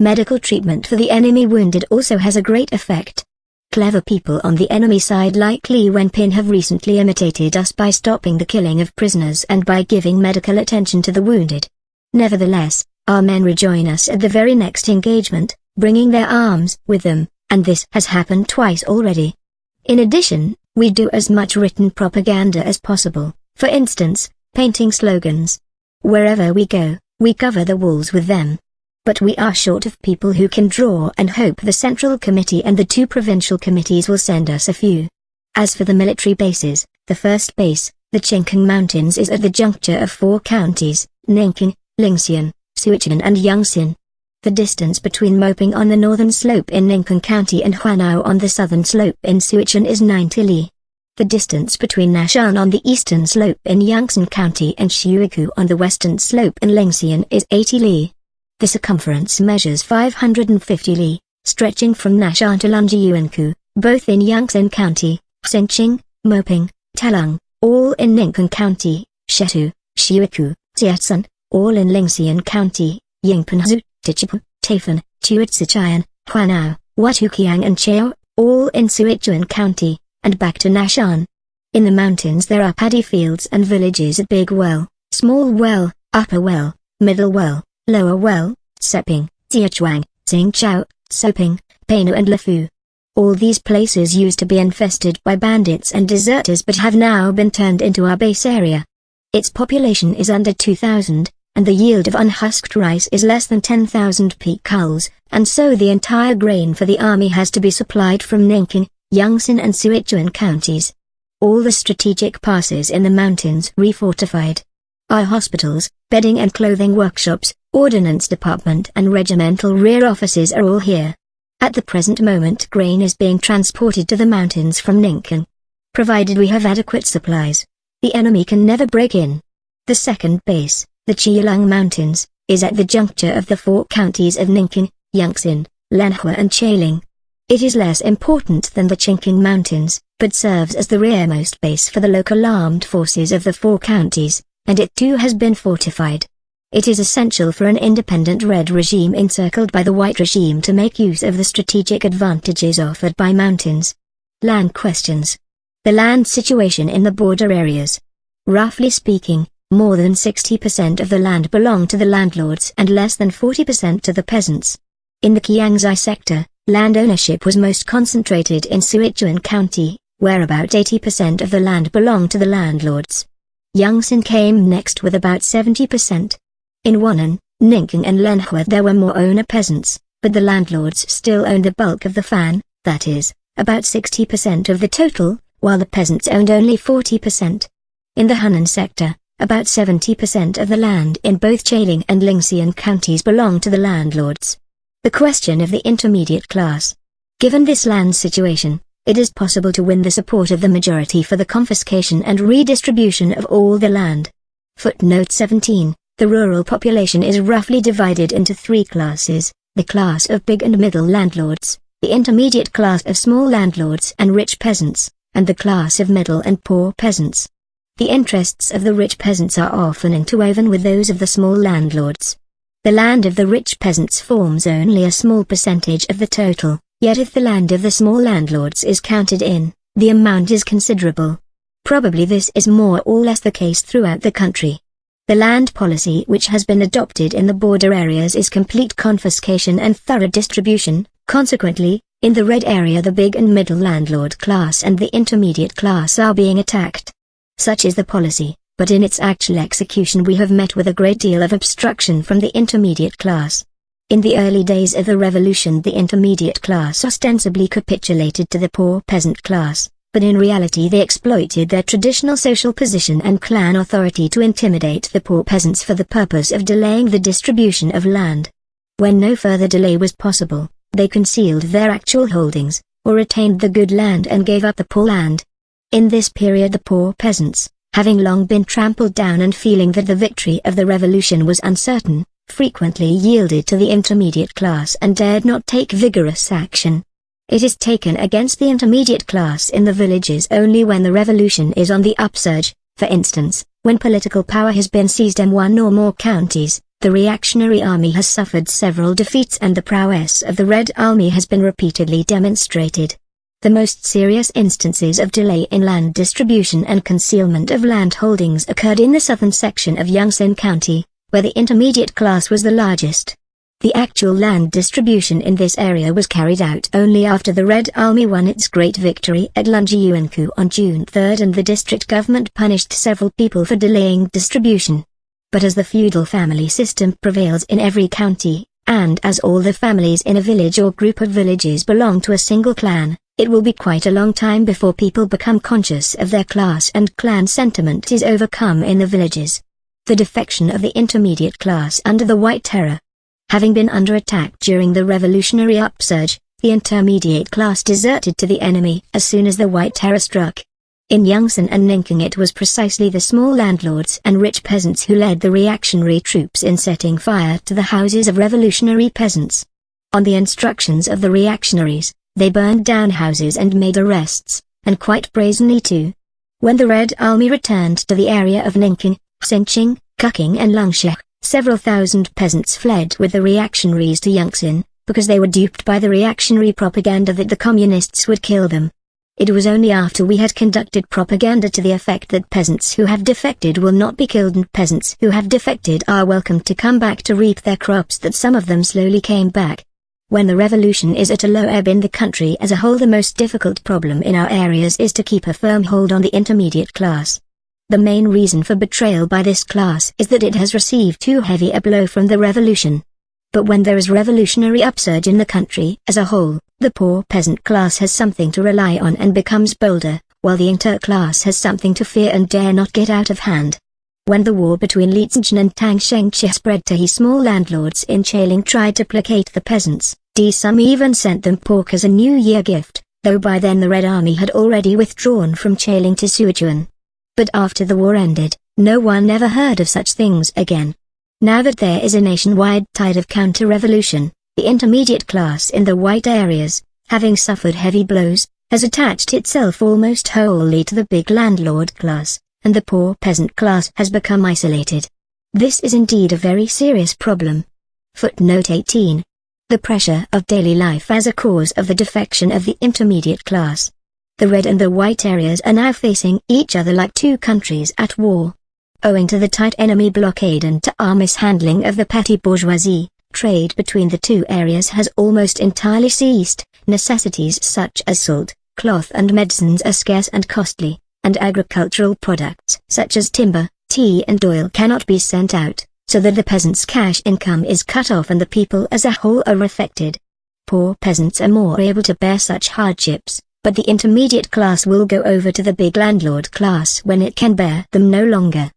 Medical treatment for the enemy wounded also has a great effect. Clever people on the enemy side like Li Wenpin have recently imitated us by stopping the killing of prisoners and by giving medical attention to the wounded. Nevertheless, our men rejoin us at the very next engagement, bringing their arms with them, and this has happened twice already. In addition, we do as much written propaganda as possible, for instance, painting slogans. Wherever we go, we cover the walls with them. But we are short of people who can draw and hope the Central Committee and the 2 provincial committees will send us a few. As for the military bases, the first base, the Chingkang Mountains, is at the juncture of 4 counties, Nanking, Lingxian, Sichuan and Yangtze. The distance between Moping on the northern slope in Ningkan County and Huanao on the southern slope in Sichuan is 90 li. The distance between Nashan on the eastern slope in Yangtze County and Shuiku on the western slope in Lingxian is 80 li. The circumference measures 550 li, stretching from Nashan to Lunjiuanku, both in Yangtze County, Xinqing, Moping, Talung, all in Ningkan County, Shetu, Shuiku, Jiatsun, all in Lingxian County, Yingpanzu, Tichipu, Tafan, Tuitsichayan, Huanao, Watukiang and Chao, all in Sichuan County, and back to Nashan. In the mountains there are paddy fields and villages at Big Well, Small Well, Upper Well, Middle Well, Lower Well, Seping, Jiachuang, Xingchao, Soping, Painu and Lefu. All these places used to be infested by bandits and deserters but have now been turned into our base area. Its population is under 2,000, and the yield of unhusked rice is less than 10,000 peak hulls, and so the entire grain for the army has to be supplied from Ningqing, Yongsan and Sichuan counties. All the strategic passes in the mountains refortified. Our hospitals, bedding and clothing workshops, ordnance department and regimental rear offices are all here. At the present moment grain is being transported to the mountains from Ningqing. Provided we have adequate supplies, the enemy can never break in. The second base, the Qilong Mountains, is at the juncture of the four counties of Ningqing, Yongsan, Lanhua and Chailing. It is less important than the Chingkang Mountains, but serves as the rearmost base for the local armed forces of the four counties, and it too has been fortified. It is essential for an independent red regime encircled by the white regime to make use of the strategic advantages offered by mountains. Land questions. The land situation in the border areas. Roughly speaking, more than 60% of the land belonged to the landlords and less than 40% to the peasants. In the Qiangzhai sector, land ownership was most concentrated in Sichuan County, where about 80% of the land belonged to the landlords. Yongsan came next with about 70%. In Wannan, Ningqing and Lanhua there were more owner peasants, but the landlords still owned the bulk of the fan, that is, about 60% of the total, while the peasants owned only 40%. In the Hunan sector, about 70% of the land in both Chailing and Lingxian counties belonged to the landlords. The question of the intermediate class. Given this land situation, it is possible to win the support of the majority for the confiscation and redistribution of all the land. Footnote 17. The rural population is roughly divided into three classes: the class of big and middle landlords, the intermediate class of small landlords and rich peasants, and the class of middle and poor peasants. The interests of the rich peasants are often interwoven with those of the small landlords. The land of the rich peasants forms only a small percentage of the total, yet if the land of the small landlords is counted in, the amount is considerable. Probably this is more or less the case throughout the country. The land policy which has been adopted in the border areas is complete confiscation and thorough distribution. Consequently, in the red area the big and middle landlord class and the intermediate class are being attacked. Such is the policy, but in its actual execution we have met with a great deal of obstruction from the intermediate class. In the early days of the revolution the intermediate class ostensibly capitulated to the poor peasant class, but in reality they exploited their traditional social position and clan authority to intimidate the poor peasants for the purpose of delaying the distribution of land. When no further delay was possible, they concealed their actual holdings, or retained the good land and gave up the poor land. In this period the poor peasants, having long been trampled down and feeling that the victory of the revolution was uncertain, frequently yielded to the intermediate class and dared not take vigorous action. It is taken against the intermediate class in the villages only when the revolution is on the upsurge, for instance, when political power has been seized in one or more counties. The reactionary army has suffered several defeats and the prowess of the Red Army has been repeatedly demonstrated. The most serious instances of delay in land distribution and concealment of land holdings occurred in the southern section of Yongsan County, where the intermediate class was the largest. The actual land distribution in this area was carried out only after the Red Army won its great victory at Lunjiuanku on June 3 and the district government punished several people for delaying distribution. But as the feudal family system prevails in every county, and as all the families in a village or group of villages belong to a single clan, it will be quite a long time before people become conscious of their class and clan sentiment is overcome in the villages. The defection of the intermediate class under the White Terror. Having been under attack during the revolutionary upsurge, the intermediate class deserted to the enemy as soon as the White Terror struck. In Yongsan and Ningqing it was precisely the small landlords and rich peasants who led the reactionary troops in setting fire to the houses of revolutionary peasants. On the instructions of the reactionaries, they burned down houses and made arrests, and quite brazenly too. When the Red Army returned to the area of Ningqing, Xinqing, Kuking and Lungshek, several thousand peasants fled with the reactionaries to Yongsan, because they were duped by the reactionary propaganda that the communists would kill them. It was only after we had conducted propaganda to the effect that peasants who have defected will not be killed and peasants who have defected are welcome to come back to reap their crops that some of them slowly came back. When the revolution is at a low ebb in the country as a whole, the most difficult problem in our areas is to keep a firm hold on the intermediate class. The main reason for betrayal by this class is that it has received too heavy a blow from the revolution. But when there is revolutionary upsurge in the country as a whole, the poor peasant class has something to rely on and becomes bolder, while the interclass has something to fear and dare not get out of hand. When the war between Li Zicheng and Tang Shengqi spread to his small landlords in Chailing tried to placate the peasants, some even sent them pork as a New Year gift, though by then the Red Army had already withdrawn from Chailing to Sichuan. But after the war ended, no one ever heard of such things again. Now that there is a nationwide tide of counter-revolution, the intermediate class in the white areas, having suffered heavy blows, has attached itself almost wholly to the big landlord class, and the poor peasant class has become isolated. This is indeed a very serious problem. Footnote 18. The pressure of daily life as a cause of the defection of the intermediate class. The red and the white areas are now facing each other like two countries at war. Owing to the tight enemy blockade and to our mishandling of the petty bourgeoisie, trade between the two areas has almost entirely ceased. Necessities such as salt, cloth and medicines are scarce and costly, and agricultural products such as timber, tea and oil cannot be sent out, so that the peasants' cash income is cut off and the people as a whole are affected. Poor peasants are more able to bear such hardships, but the intermediate class will go over to the big landlord class when it can bear them no longer.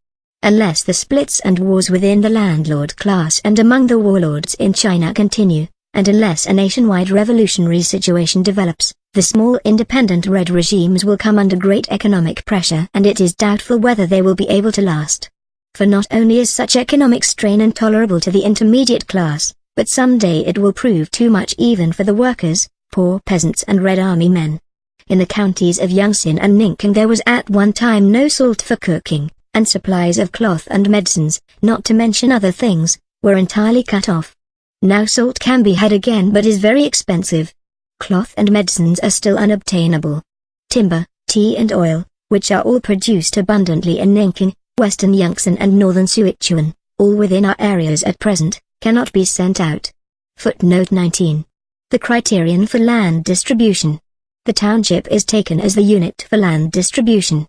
Unless the splits and wars within the landlord class and among the warlords in China continue, and unless a nationwide revolutionary situation develops, the small independent red regimes will come under great economic pressure and it is doubtful whether they will be able to last. For not only is such economic strain intolerable to the intermediate class, but someday it will prove too much even for the workers, poor peasants and Red Army men. In the counties of Yangtze and Ningqing there was at one time no salt for cooking, and supplies of cloth and medicines, not to mention other things, were entirely cut off. Now salt can be had again but is very expensive. Cloth and medicines are still unobtainable. Timber, tea and oil, which are all produced abundantly in Ningqing, western Yangtze and northern Sichuan, all within our areas at present, cannot be sent out. Footnote 19. The criterion for land distribution. The township is taken as the unit for land distribution.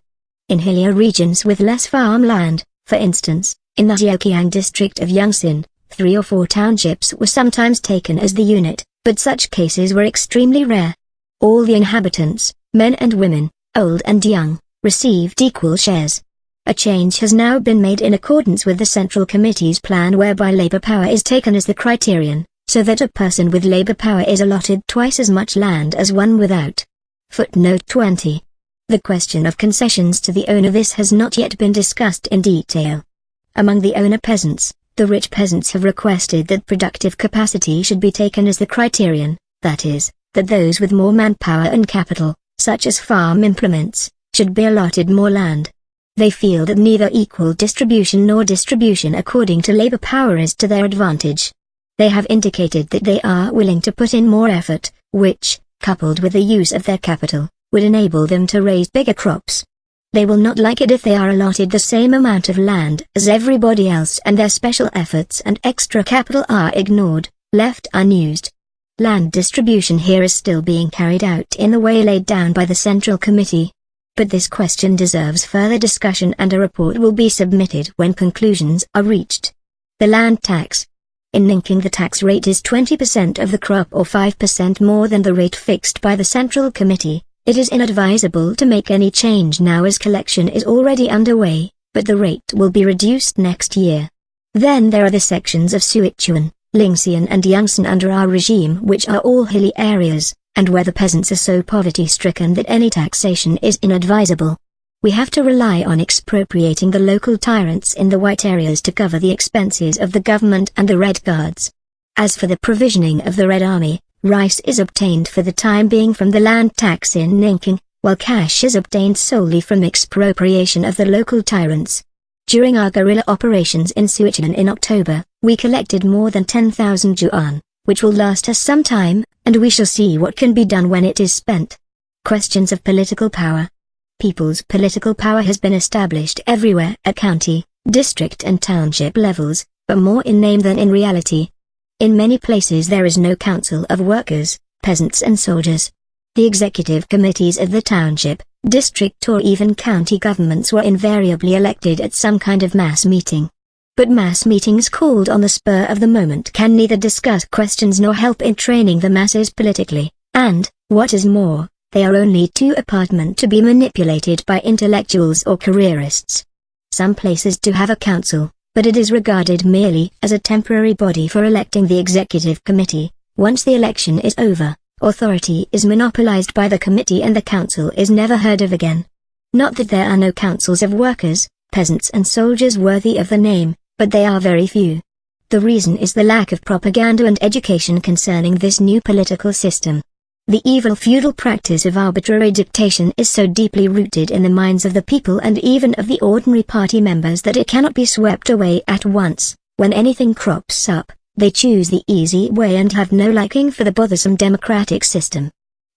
In hillier regions with less farmland, for instance, in the Zhejiang district of Yangtze, 3 or 4 townships were sometimes taken as the unit, but such cases were extremely rare. All the inhabitants, men and women, old and young, received equal shares. A change has now been made in accordance with the Central Committee's plan whereby labor power is taken as the criterion, so that a person with labor power is allotted twice as much land as one without. Footnote 20. The question of concessions to the owner. This has not yet been discussed in detail. Among the owner peasants, the rich peasants have requested that productive capacity should be taken as the criterion, that is, that those with more manpower and capital, such as farm implements, should be allotted more land. They feel that neither equal distribution nor distribution according to labor power is to their advantage. They have indicated that they are willing to put in more effort, which, coupled with the use of their capital, would enable them to raise bigger crops. They will not like it if they are allotted the same amount of land as everybody else and their special efforts and extra capital are ignored, left unused. Land distribution here is still being carried out in the way laid down by the Central Committee. But this question deserves further discussion and a report will be submitted when conclusions are reached. The land tax. In Ningqing the tax rate is 20% of the crop or 5% more than the rate fixed by the Central Committee. It is inadvisable to make any change now as collection is already underway, but the rate will be reduced next year. Then there are the sections of Sichuan, Ningxian and Yangtze under our regime which are all hilly areas, and where the peasants are so poverty-stricken that any taxation is inadvisable. We have to rely on expropriating the local tyrants in the white areas to cover the expenses of the government and the Red Guards. As for the provisioning of the Red Army, rice is obtained for the time being from the land tax in Ningqing, while cash is obtained solely from expropriation of the local tyrants. During our guerrilla operations in Sichuan in October, we collected more than 10,000 yuan, which will last us some time, and we shall see what can be done when it is spent. Questions of political power. People's political power has been established everywhere at county, district and township levels, but more in name than in reality. In many places there is no council of workers, peasants and soldiers. The executive committees of the township, District or even county governments were invariably elected at some kind of mass meeting. But mass meetings called on the spur of the moment can neither discuss questions nor help in training the masses politically, and, what is more, they are only too apartment to be manipulated by intellectuals or careerists. Some places do have a council, but it is regarded merely as a temporary body for electing the executive committee. Once the election is over, authority is monopolized by the committee and the council is never heard of again. Not that there are no councils of workers, peasants and soldiers worthy of the name, but they are very few. The reason is the lack of propaganda and education concerning this new political system. The evil feudal practice of arbitrary dictation is so deeply rooted in the minds of the people and even of the ordinary party members that it cannot be swept away at once. When anything crops up, they choose the easy way and have no liking for the bothersome democratic system.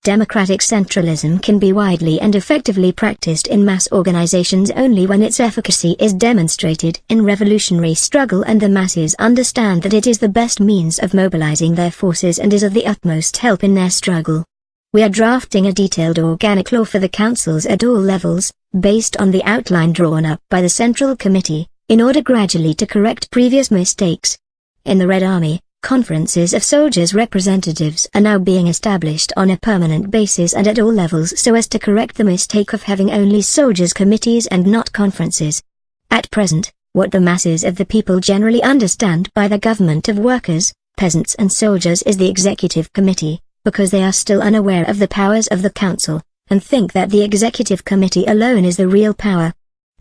Democratic centralism can be widely and effectively practiced in mass organizations only when its efficacy is demonstrated in revolutionary struggle and the masses understand that it is the best means of mobilizing their forces and is of the utmost help in their struggle. We are drafting a detailed organic law for the councils at all levels, based on the outline drawn up by the Central Committee, in order gradually to correct previous mistakes. In the Red Army, conferences of soldiers' representatives are now being established on a permanent basis and at all levels so as to correct the mistake of having only soldiers' committees and not conferences. At present, what the masses of the people generally understand by the government of workers, peasants and soldiers is the executive committee, because they are still unaware of the powers of the council, and think that the executive committee alone is the real power.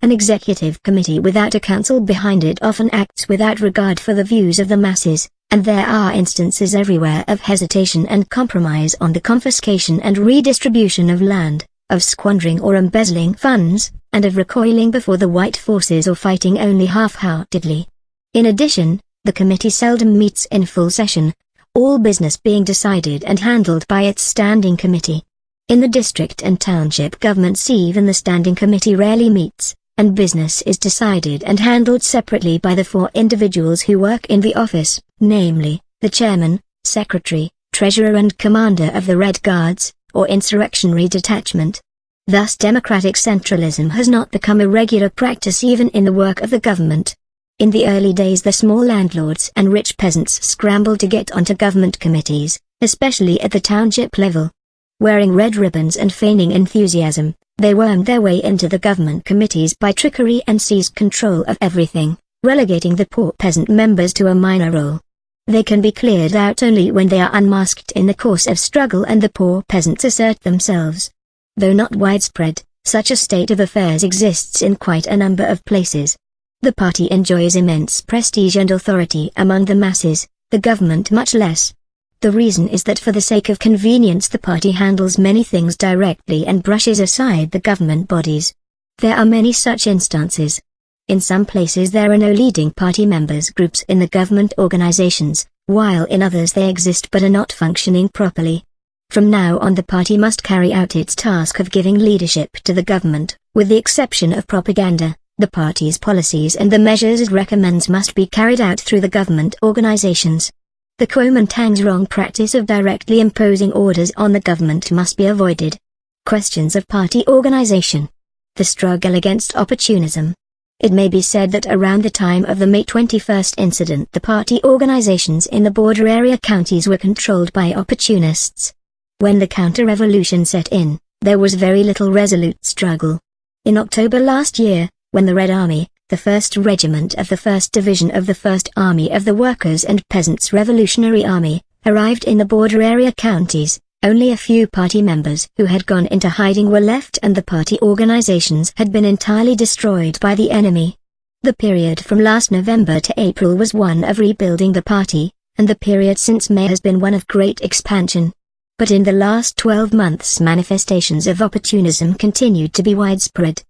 An executive committee without a council behind it often acts without regard for the views of the masses, and there are instances everywhere of hesitation and compromise on the confiscation and redistribution of land, of squandering or embezzling funds, and of recoiling before the white forces or fighting only half-heartedly. In addition, the committee seldom meets in full session, all business being decided and handled by its standing committee. In the district and township governments even the standing committee rarely meets, and business is decided and handled separately by the 4 individuals who work in the office, namely, the chairman, secretary, treasurer and commander of the Red Guards, or insurrectionary detachment. Thus democratic centralism has not become a regular practice even in the work of the government. In the early days the small landlords and rich peasants scrambled to get onto government committees, especially at the township level. Wearing red ribbons and feigning enthusiasm, they wormed their way into the government committees by trickery and seized control of everything, relegating the poor peasant members to a minor role. They can be cleared out only when they are unmasked in the course of struggle and the poor peasants assert themselves. Though not widespread, such a state of affairs exists in quite a number of places. The party enjoys immense prestige and authority among the masses, the government much less. The reason is that for the sake of convenience the party handles many things directly and brushes aside the government bodies. There are many such instances. In some places there are no leading party members groups in the government organizations, while in others they exist but are not functioning properly. From now on the party must carry out its task of giving leadership to the government, with the exception of propaganda. The party's policies and the measures it recommends must be carried out through the government organizations. The Kuomintang's wrong practice of directly imposing orders on the government must be avoided. Questions of party organization. The struggle against opportunism. It may be said that around the time of the May 21st incident the party organizations in the border area counties were controlled by opportunists. When the counter-revolution set in, there was very little resolute struggle. In October last year, when the Red Army, the 1st Regiment of the 1st Division of the 1st Army of the Workers' and Peasants' Revolutionary Army, arrived in the border area counties, only a few party members who had gone into hiding were left and the party organizations had been entirely destroyed by the enemy. The period from last November to April was one of rebuilding the party, and the period since May has been one of great expansion. But in the last 12 months manifestations of opportunism continued to be widespread.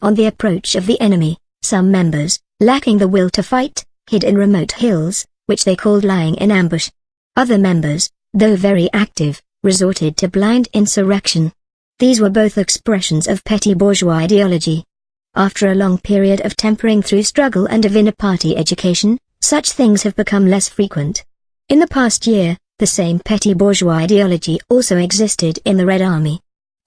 On the approach of the enemy, some members, lacking the will to fight, hid in remote hills, which they called lying in ambush. Other members, though very active, resorted to blind insurrection. These were both expressions of petty bourgeois ideology. After a long period of tempering through struggle and of inner-party education, such things have become less frequent. In the past year, the same petty bourgeois ideology also existed in the Red Army.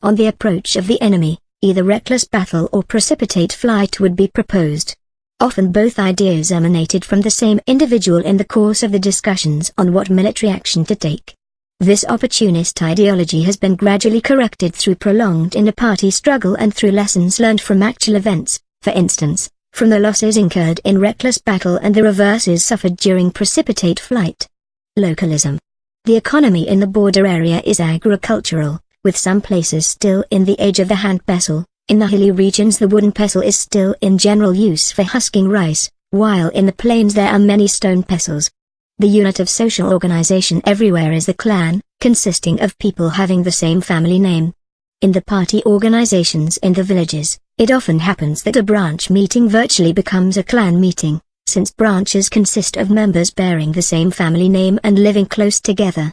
On the approach of the enemy, Either reckless battle or precipitate flight would be proposed. Often both ideas emanated from the same individual in the course of the discussions on what military action to take. This opportunist ideology has been gradually corrected through prolonged inter-party struggle and through lessons learned from actual events, for instance, from the losses incurred in reckless battle and the reverses suffered during precipitate flight. Localism. The economy in the border area is agricultural, with some places still in the age of the hand pestle. In the hilly regions the wooden pestle is still in general use for husking rice, while in the plains there are many stone pestles. The unit of social organization everywhere is the clan, consisting of people having the same family name. In the party organizations in the villages, it often happens that a branch meeting virtually becomes a clan meeting, since branches consist of members bearing the same family name and living close together.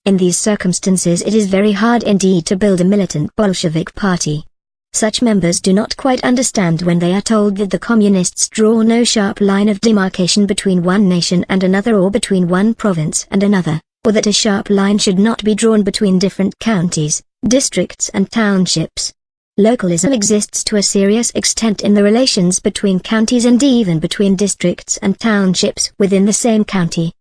In these circumstances it is very hard indeed to build a militant Bolshevik party. Such members do not quite understand when they are told that the communists draw no sharp line of demarcation between one nation and another or between one province and another, or that a sharp line should not be drawn between different counties, districts and townships. Localism exists to a serious extent in the relations between counties and even between districts and townships within the same county.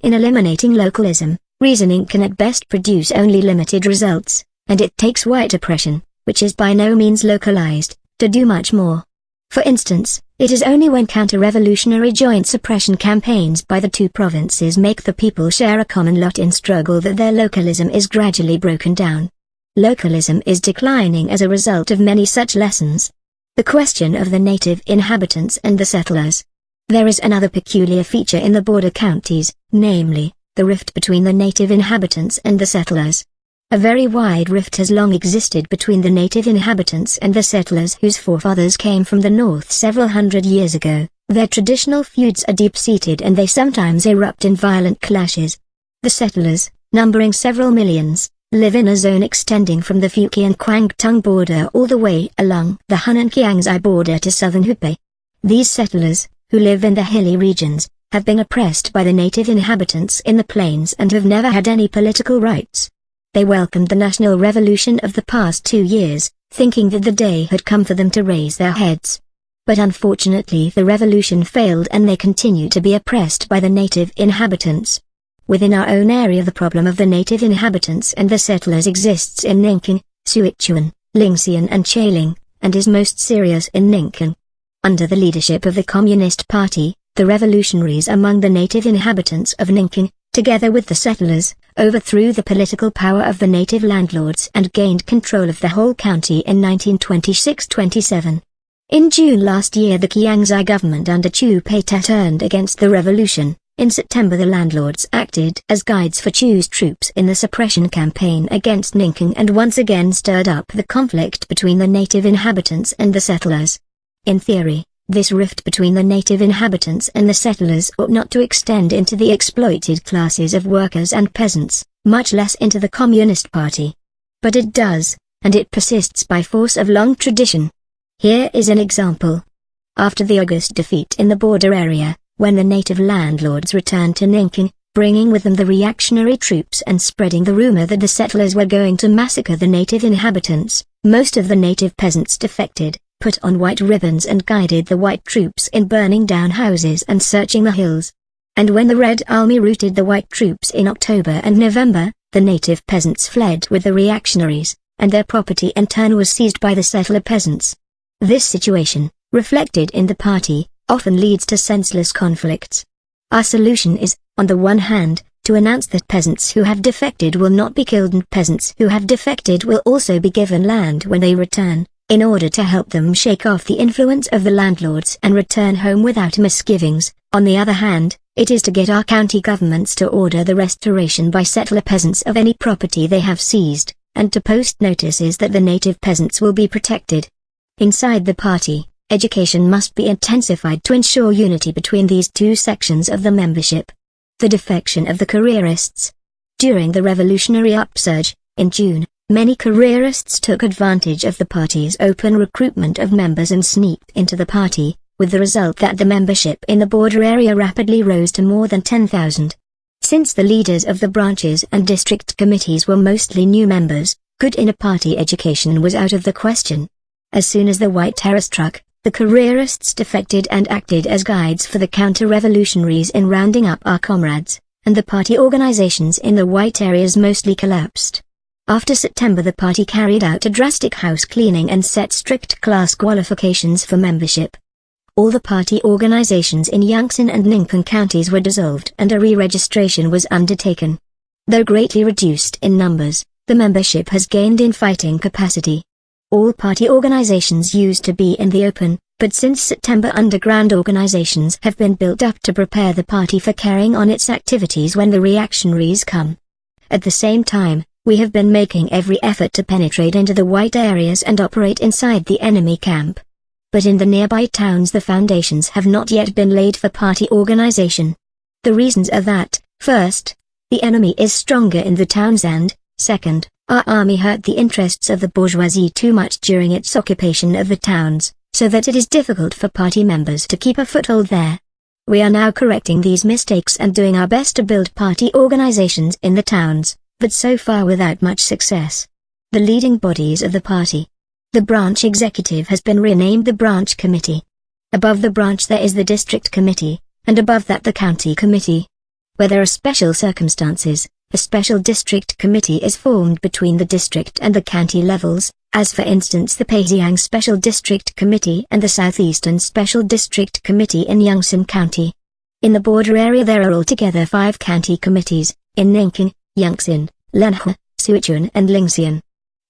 In eliminating localism, reasoning can at best produce only limited results, and it takes white oppression, which is by no means localized, to do much more. For instance, it is only when counter-revolutionary joint suppression campaigns by the two provinces make the people share a common lot in struggle that their localism is gradually broken down. Localism is declining as a result of many such lessons. The question of the native inhabitants and the settlers. There is another peculiar feature in the border counties, namely, the rift between the native inhabitants and the settlers. A very wide rift has long existed between the native inhabitants and the settlers whose forefathers came from the north several hundred years ago. Their traditional feuds are deep-seated and they sometimes erupt in violent clashes. The settlers, numbering several millions, live in a zone extending from the Fujian-Kwangtung border all the way along the Hunan-Kiangsi border to southern Hubei. These settlers, who live in the hilly regions, have been oppressed by the native inhabitants in the plains and have never had any political rights. They welcomed the national revolution of the past 2 years, thinking that the day had come for them to raise their heads. But unfortunately the revolution failed and they continue to be oppressed by the native inhabitants. Within our own area the problem of the native inhabitants and the settlers exists in Ningqing, Sichuan, Lingxian and Chailing, and is most serious in Ningqing. Under the leadership of the Communist Party, the revolutionaries among the native inhabitants of Ningqing, together with the settlers, overthrew the political power of the native landlords and gained control of the whole county in 1926-27. In June last year the Kiangsi government under Chu Pei-te turned against the revolution. In September the landlords acted as guides for Chu's troops in the suppression campaign against Ningqing and once again stirred up the conflict between the native inhabitants and the settlers. In theory, this rift between the native inhabitants and the settlers ought not to extend into the exploited classes of workers and peasants, much less into the Communist Party. But it does, and it persists by force of long tradition. Here is an example. After the August defeat in the border area, when the native landlords returned to Ningqing, bringing with them the reactionary troops and spreading the rumor that the settlers were going to massacre the native inhabitants, most of the native peasants defected, put on white ribbons and guided the white troops in burning down houses and searching the hills. And when the Red Army routed the white troops in October and November, the native peasants fled with the reactionaries, and their property in turn was seized by the settler peasants. This situation, reflected in the party, often leads to senseless conflicts. Our solution is, on the one hand, to announce that peasants who have defected will not be killed and peasants who have defected will also be given land when they return, in order to help them shake off the influence of the landlords and return home without misgivings. On the other hand, it is to get our county governments to order the restoration by settler peasants of any property they have seized, and to post notices that the native peasants will be protected. Inside the party, education must be intensified to ensure unity between these two sections of the membership. The defection of the Careerists. During the revolutionary upsurge, in June, many Careerists took advantage of the party's open recruitment of members and sneaked into the party, with the result that the membership in the border area rapidly rose to more than 10,000. Since the leaders of the branches and district committees were mostly new members, good inner-party education was out of the question. As soon as the White Terror struck, the Careerists defected and acted as guides for the counter-revolutionaries in rounding up our comrades, and the party organizations in the white areas mostly collapsed. After September, the party carried out a drastic house cleaning and set strict class qualifications for membership. All the party organizations in Yangtze and Ningping counties were dissolved and a re-registration was undertaken. Though greatly reduced in numbers, the membership has gained in fighting capacity. All party organizations used to be in the open, but since September underground organizations have been built up to prepare the party for carrying on its activities when the reactionaries come. At the same time, we have been making every effort to penetrate into the white areas and operate inside the enemy camp. But in the nearby towns the foundations have not yet been laid for party organization. The reasons are that, first, the enemy is stronger in the towns and, second, our army hurt the interests of the bourgeoisie too much during its occupation of the towns, so that it is difficult for party members to keep a foothold there. We are now correcting these mistakes and doing our best to build party organizations in the towns, but so far without much success. The leading bodies of the party. The branch executive has been renamed the branch committee. Above the branch there is the district committee, and above that the county committee. Where there are special circumstances, a special district committee is formed between the district and the county levels, as for instance the Peixiang Special District Committee and the Southeastern Special District Committee in Yangtze County. In the border area there are altogether 5 county committees, in Ningping, Yangtze, Lenhe, Sichuan and Lingxian.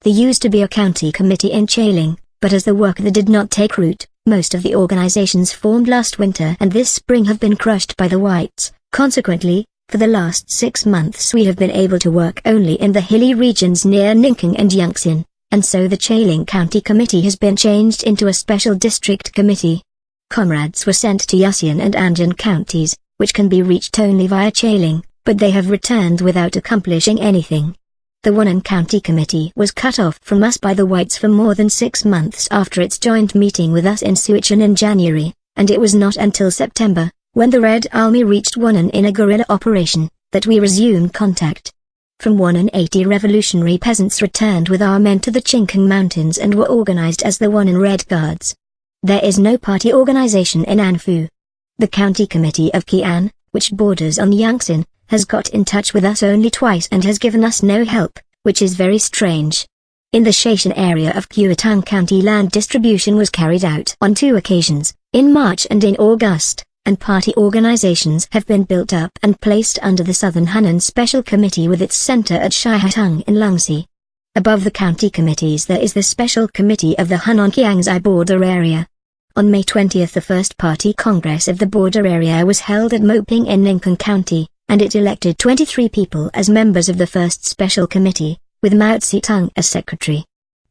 There used to be a county committee in Chailing, but as the work there did not take root, most of the organizations formed last winter and this spring have been crushed by the whites. Consequently, for the last 6 months we have been able to work only in the hilly regions near Ningping and Yangtze, and so the Chailing County Committee has been changed into a special district committee. Comrades were sent to Yusian and Anjin counties, which can be reached only via Chailing, but they have returned without accomplishing anything. The Wannan County Committee was cut off from us by the whites for more than 6 months after its joint meeting with us in Sichuan in January, and it was not until September, when the Red Army reached Wannan in a guerrilla operation, that we resumed contact. From Wannan 80 revolutionary peasants returned with our men to the Chingkang Mountains and were organized as the Wannan Red Guards. There is no party organization in Anfu. The County Committee of Qian, which borders on Yangtze, has got in touch with us only twice and has given us no help, which is very strange. In the Shaishan area of Kuitang County land distribution was carried out on 2 occasions, in March and in August, and party organizations have been built up and placed under the Southern Hunan Special Committee with its center at Shihatung in Lungsi. Above the county committees there is the Special Committee of the Hunan-Kiangsi border area. On May 20 the first party congress of the border area was held at Moping in Ningping County, and it elected 23 people as members of the first special committee, with Mao Tse-Tung as secretary.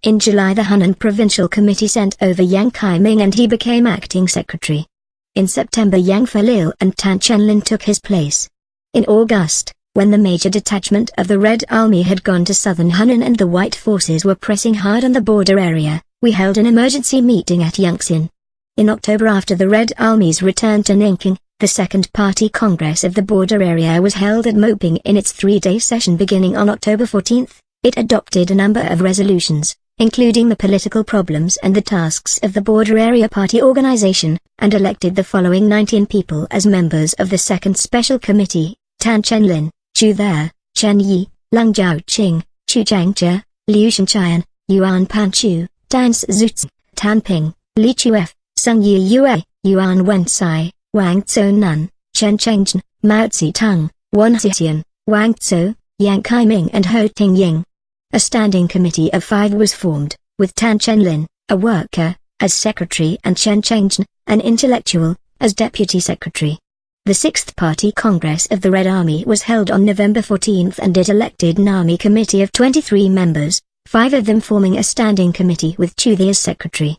In July the Hunan Provincial Committee sent over Yang Kaiming and he became acting secretary. In September Yang Falil and Tan Chenlin took his place. In August, when the major detachment of the Red Army had gone to southern Hunan and the white forces were pressing hard on the border area, we held an emergency meeting at Yangtze. In October after the Red Army's return to Ningping, the second party congress of the border area was held at Moping in its 3-day session beginning on October 14. It adopted a number of resolutions, including the political problems and the tasks of the border area party organization, and elected the following 19 people as members of the second special committee: Tan Chenlin, Chu There, Chen Yi, Lung Jiaoqing, Chu Changzhe, Liu Shenqian, Yuan Panchu, Dan Zutz, Tan Ping, Li Chuef, Sung Yi Yue, Yuan Wensai, Wang Zhou Chen Chengzhen, Mao Tse-Tung, Wan Xixian, Wang Zhou, Yang Kaiming and Ho Tingying. A standing committee of 5 was formed, with Tan Chenlin, a worker, as secretary and Chen Chengzhen, an intellectual, as deputy secretary. The 6th Party Congress of the Red Army was held on November 14 and it elected an army committee of 23 members, 5 of them forming a standing committee with Chu Thi as secretary.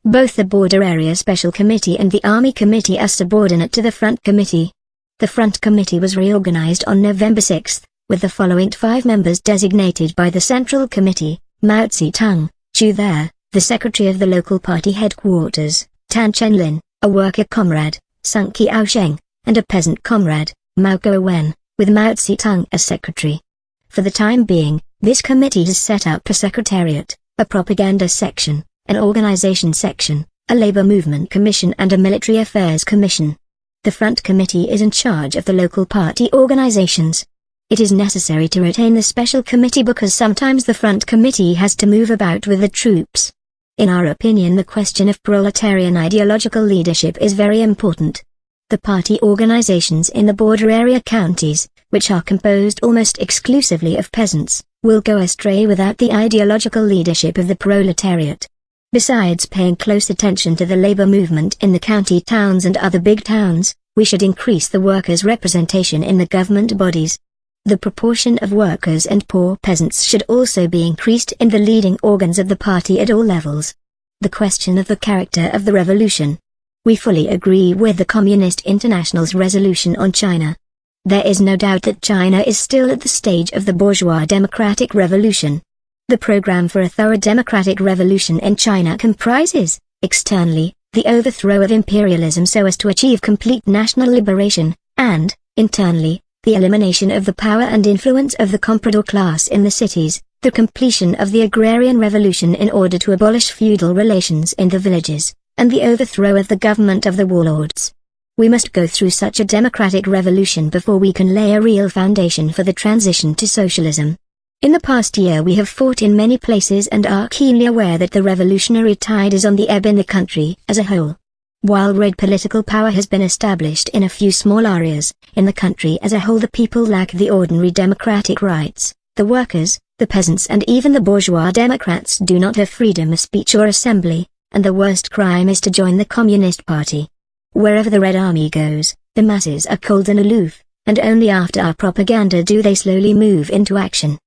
Both the Border Area Special Committee and the Army Committee are subordinate to the Front Committee. The Front Committee was reorganized on November 6, with the following 5 members designated by the Central Committee: Mao Tse-Tung, Chu There, the secretary of the local party headquarters, Tan Chenlin, a worker comrade, Sun Qiaosheng, and a peasant comrade, Mao Guowen, with Mao Tse-Tung as secretary. For the time being, this committee has set up a secretariat, a propaganda section, an organization section, a labor movement commission and a military affairs commission. The Front Committee is in charge of the local party organizations. It is necessary to retain the Special Committee because sometimes the Front Committee has to move about with the troops. In our opinion, the question of proletarian ideological leadership is very important. The party organizations in the border area counties, which are composed almost exclusively of peasants, will go astray without the ideological leadership of the proletariat. Besides paying close attention to the labor movement in the county towns and other big towns, we should increase the workers' representation in the government bodies. The proportion of workers and poor peasants should also be increased in the leading organs of the party at all levels. The question of the character of the revolution. We fully agree with the Communist International's resolution on China. There is no doubt that China is still at the stage of the bourgeois democratic revolution. The program for a thorough democratic revolution in China comprises, externally, the overthrow of imperialism so as to achieve complete national liberation, and, internally, the elimination of the power and influence of the comprador class in the cities, the completion of the Agrarian Revolution in order to abolish feudal relations in the villages, and the overthrow of the government of the warlords. We must go through such a democratic revolution before we can lay a real foundation for the transition to socialism. In the past year we have fought in many places and are keenly aware that the revolutionary tide is on the ebb in the country as a whole. While red political power has been established in a few small areas, in the country as a whole the people lack the ordinary democratic rights. The workers, the peasants and even the bourgeois Democrats do not have freedom of speech or assembly, and the worst crime is to join the Communist Party. Wherever the Red Army goes, the masses are cold and aloof, and only after our propaganda do they slowly move into action.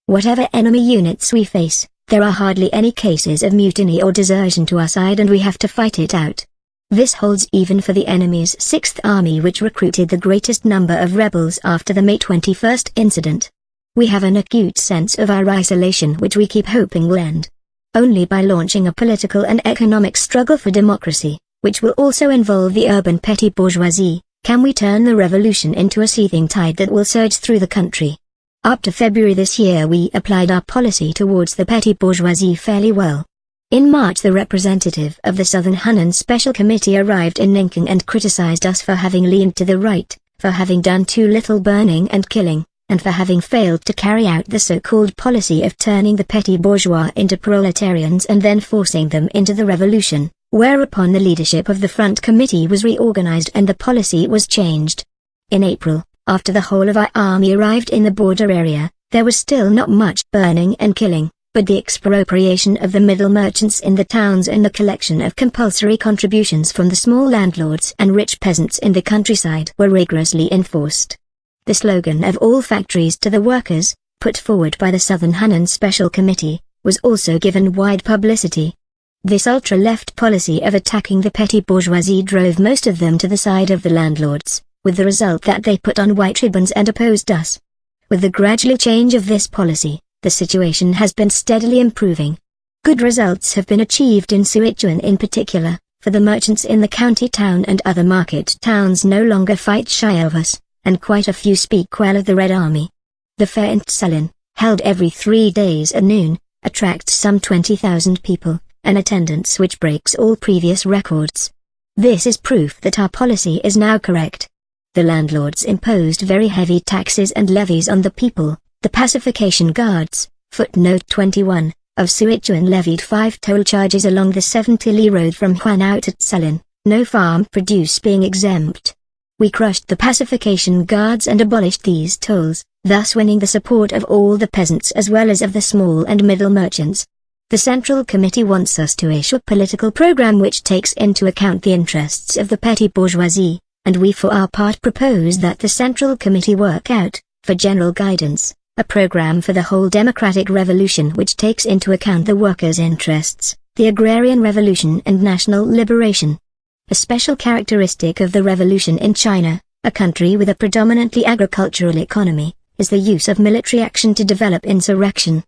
Whatever enemy units we face, there are hardly any cases of mutiny or desertion to our side and we have to fight it out. This holds even for the enemy's 6th Army which recruited the greatest number of rebels after the May 21st incident. We have an acute sense of our isolation which we keep hoping will end. Only by launching a political and economic struggle for democracy, which will also involve the urban petty bourgeoisie, can we turn the revolution into a seething tide that will surge through the country. Up to February this year we applied our policy towards the petty bourgeoisie fairly well. In March the representative of the Southern Hunan Special Committee arrived in Chingkang and criticized us for having leaned to the right, for having done too little burning and killing, and for having failed to carry out the so-called policy of turning the petty bourgeois into proletarians and then forcing them into the revolution, whereupon the leadership of the Front Committee was reorganized and the policy was changed. In April, after the whole of our army arrived in the border area, there was still not much burning and killing, but the expropriation of the middle merchants in the towns and the collection of compulsory contributions from the small landlords and rich peasants in the countryside were rigorously enforced. The slogan of all factories to the workers, put forward by the Southern Hunan Special Committee, was also given wide publicity. This ultra-left policy of attacking the petty bourgeoisie drove most of them to the side of the landlords, with the result that they put on white ribbons and opposed us. With the gradual change of this policy, the situation has been steadily improving. Good results have been achieved in Sichuan in particular, for the merchants in the county town and other market towns no longer fight shy of us, and quite a few speak well of the Red Army. The fair in Tselin, held every 3 days at noon, attracts some 20,000 people, an attendance which breaks all previous records. This is proof that our policy is now correct. The landlords imposed very heavy taxes and levies on the people. The pacification guards, Footnote 21, of Sichuan levied 5 toll charges along the 70 li road from Huanao to Tselin, no farm produce being exempt. We crushed the pacification guards and abolished these tolls, thus winning the support of all the peasants as well as of the small and middle merchants. The Central Committee wants us to issue a political program which takes into account the interests of the petty bourgeoisie, and we for our part propose that the Central Committee work out, for general guidance, a program for the whole democratic revolution which takes into account the workers' interests, the Agrarian Revolution and national liberation. A special characteristic of the revolution in China, a country with a predominantly agricultural economy, is the use of military action to develop insurrection.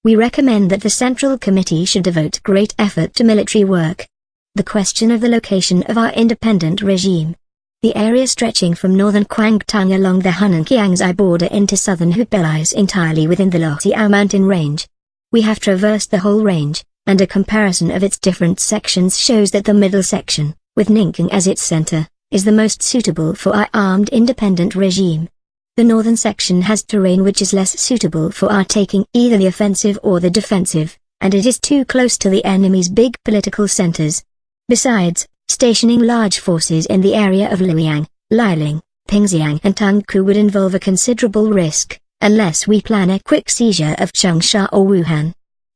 We recommend that the Central Committee should devote great effort to military work. The question of the location of our independent regime. The area stretching from northern Kwangtung along the Hunan-Kiangsi border into southern Hubei lies entirely within the Loxiao mountain range. We have traversed the whole range, and a comparison of its different sections shows that the middle section, with Chingkang as its center, is the most suitable for our armed independent regime. The northern section has terrain which is less suitable for our taking either the offensive or the defensive, and it is too close to the enemy's big political centers. Besides, stationing large forces in the area of Luoyang, Liling, Pingxiang and Tungku would involve a considerable risk, unless we plan a quick seizure of Changsha or Wuhan.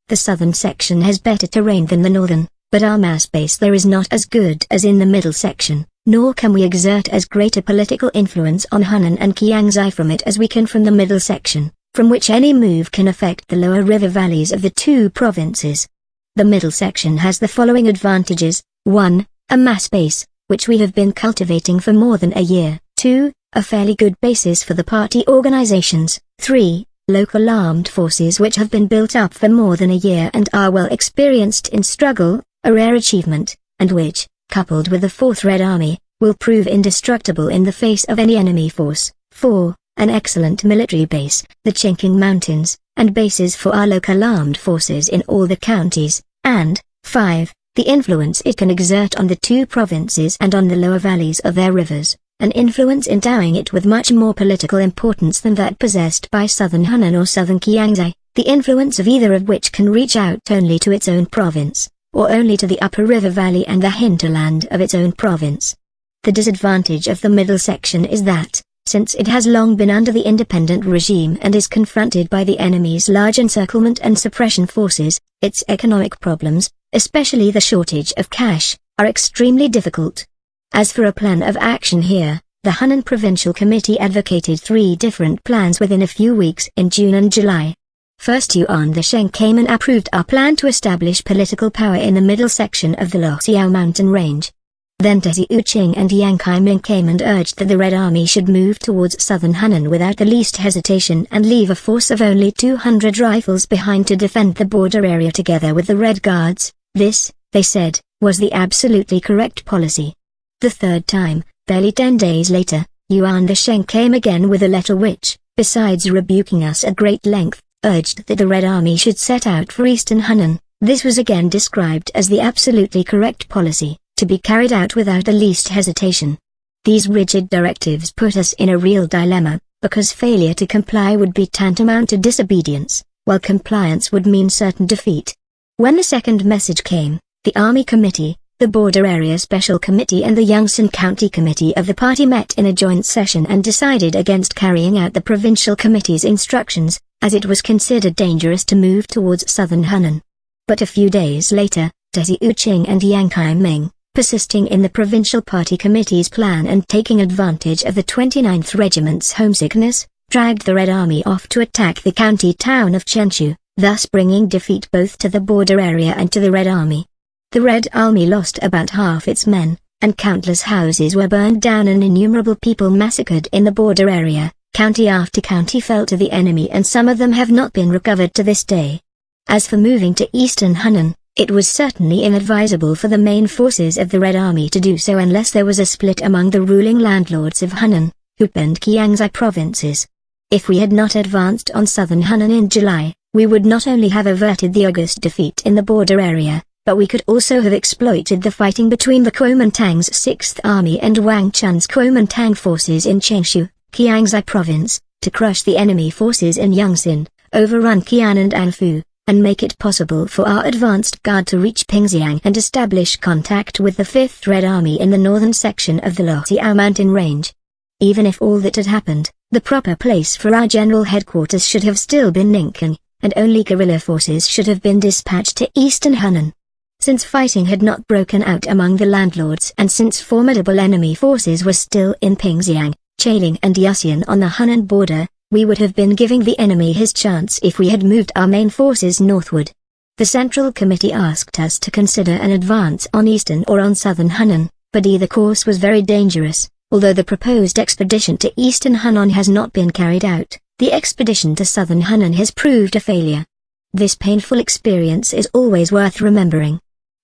The southern section has better terrain than the northern, but our mass base there is not as good as in the middle section, nor can we exert as great a political influence on Hunan and Qiangzhai from it as we can from the middle section, from which any move can affect the lower river valleys of the two provinces. The middle section has the following advantages: 1. A mass base, which we have been cultivating for more than a year. 2. A fairly good basis for the party organizations. 3. Local armed forces which have been built up for more than a year and are well experienced in struggle, a rare achievement, and which, coupled with the Fourth Red Army, will prove indestructible in the face of any enemy force. 4. An excellent military base, the Chingkang Mountains, and bases for our local armed forces in all the counties. And 5. The influence it can exert on the two provinces and on the lower valleys of their rivers, an influence endowing it with much more political importance than that possessed by southern Hunan or southern Qiangzhai, the influence of either of which can reach out only to its own province, or only to the upper river valley and the hinterland of its own province. The disadvantage of the middle section is that, since it has long been under the independent regime and is confronted by the enemy's large encirclement and suppression forces, its economic problems, especially the shortage of cash, are extremely difficult. As for a plan of action here, the Hunan Provincial Committee advocated 3 different plans within a few weeks in June and July. First, Yuan the Sheng came and approved our plan to establish political power in the middle section of the Luoxiao mountain range. Then Desi Uching and Yang Kaiming came and urged that the Red Army should move towards southern Hunan without the least hesitation and leave a force of only 200 rifles behind to defend the border area together with the Red Guards. This, they said, was the absolutely correct policy. The third time, barely 10 days later, Yuan the Sheng came again with a letter which, besides rebuking us at great length, urged that the Red Army should set out for eastern Hunan. This was again described as the absolutely correct policy, to be carried out without the least hesitation. These rigid directives put us in a real dilemma, because failure to comply would be tantamount to disobedience, while compliance would mean certain defeat. When the second message came, the Army Committee, the Border Area Special Committee and the Yongsan County Committee of the party met in a joint session and decided against carrying out the Provincial Committee's instructions, as it was considered dangerous to move towards southern Hunan. But a few days later, Desi Uching and Yang Kaiming, persisting in the Provincial Party Committee's plan and taking advantage of the 29th Regiment's homesickness, dragged the Red Army off to attack the county town of Chenshu, thus bringing defeat both to the border area and to the Red Army. The Red Army lost about half its men, and countless houses were burned down and innumerable people massacred in the border area. County after county fell to the enemy and some of them have not been recovered to this day. As for moving to eastern Hunan, it was certainly inadvisable for the main forces of the Red Army to do so unless there was a split among the ruling landlords of Hunan, Hupe and Qiangzhai provinces. If we had not advanced on southern Hunan in July, we would not only have averted the august defeat in the border area, but we could also have exploited the fighting between the Kuomintang's 6th Army and Wang Chun's Kuomintang forces in Changshu, Qiangzhai province, to crush the enemy forces in Yongsan, overrun Qian and Anfu, and make it possible for our advanced guard to reach Pingxiang and establish contact with the 5th Red Army in the northern section of the Luoxiao mountain range. Even if all that had happened, the proper place for our general headquarters should have still been Chingkang, and only guerrilla forces should have been dispatched to eastern Hunan. Since fighting had not broken out among the landlords and since formidable enemy forces were still in Pingxiang, Chailing and Yuxian on the Hunan border, we would have been giving the enemy his chance if we had moved our main forces northward. The Central Committee asked us to consider an advance on eastern or on southern Hunan, but either course was very dangerous. Although the proposed expedition to eastern Hunan has not been carried out, the expedition to southern Hunan has proved a failure. This painful experience is always worth remembering.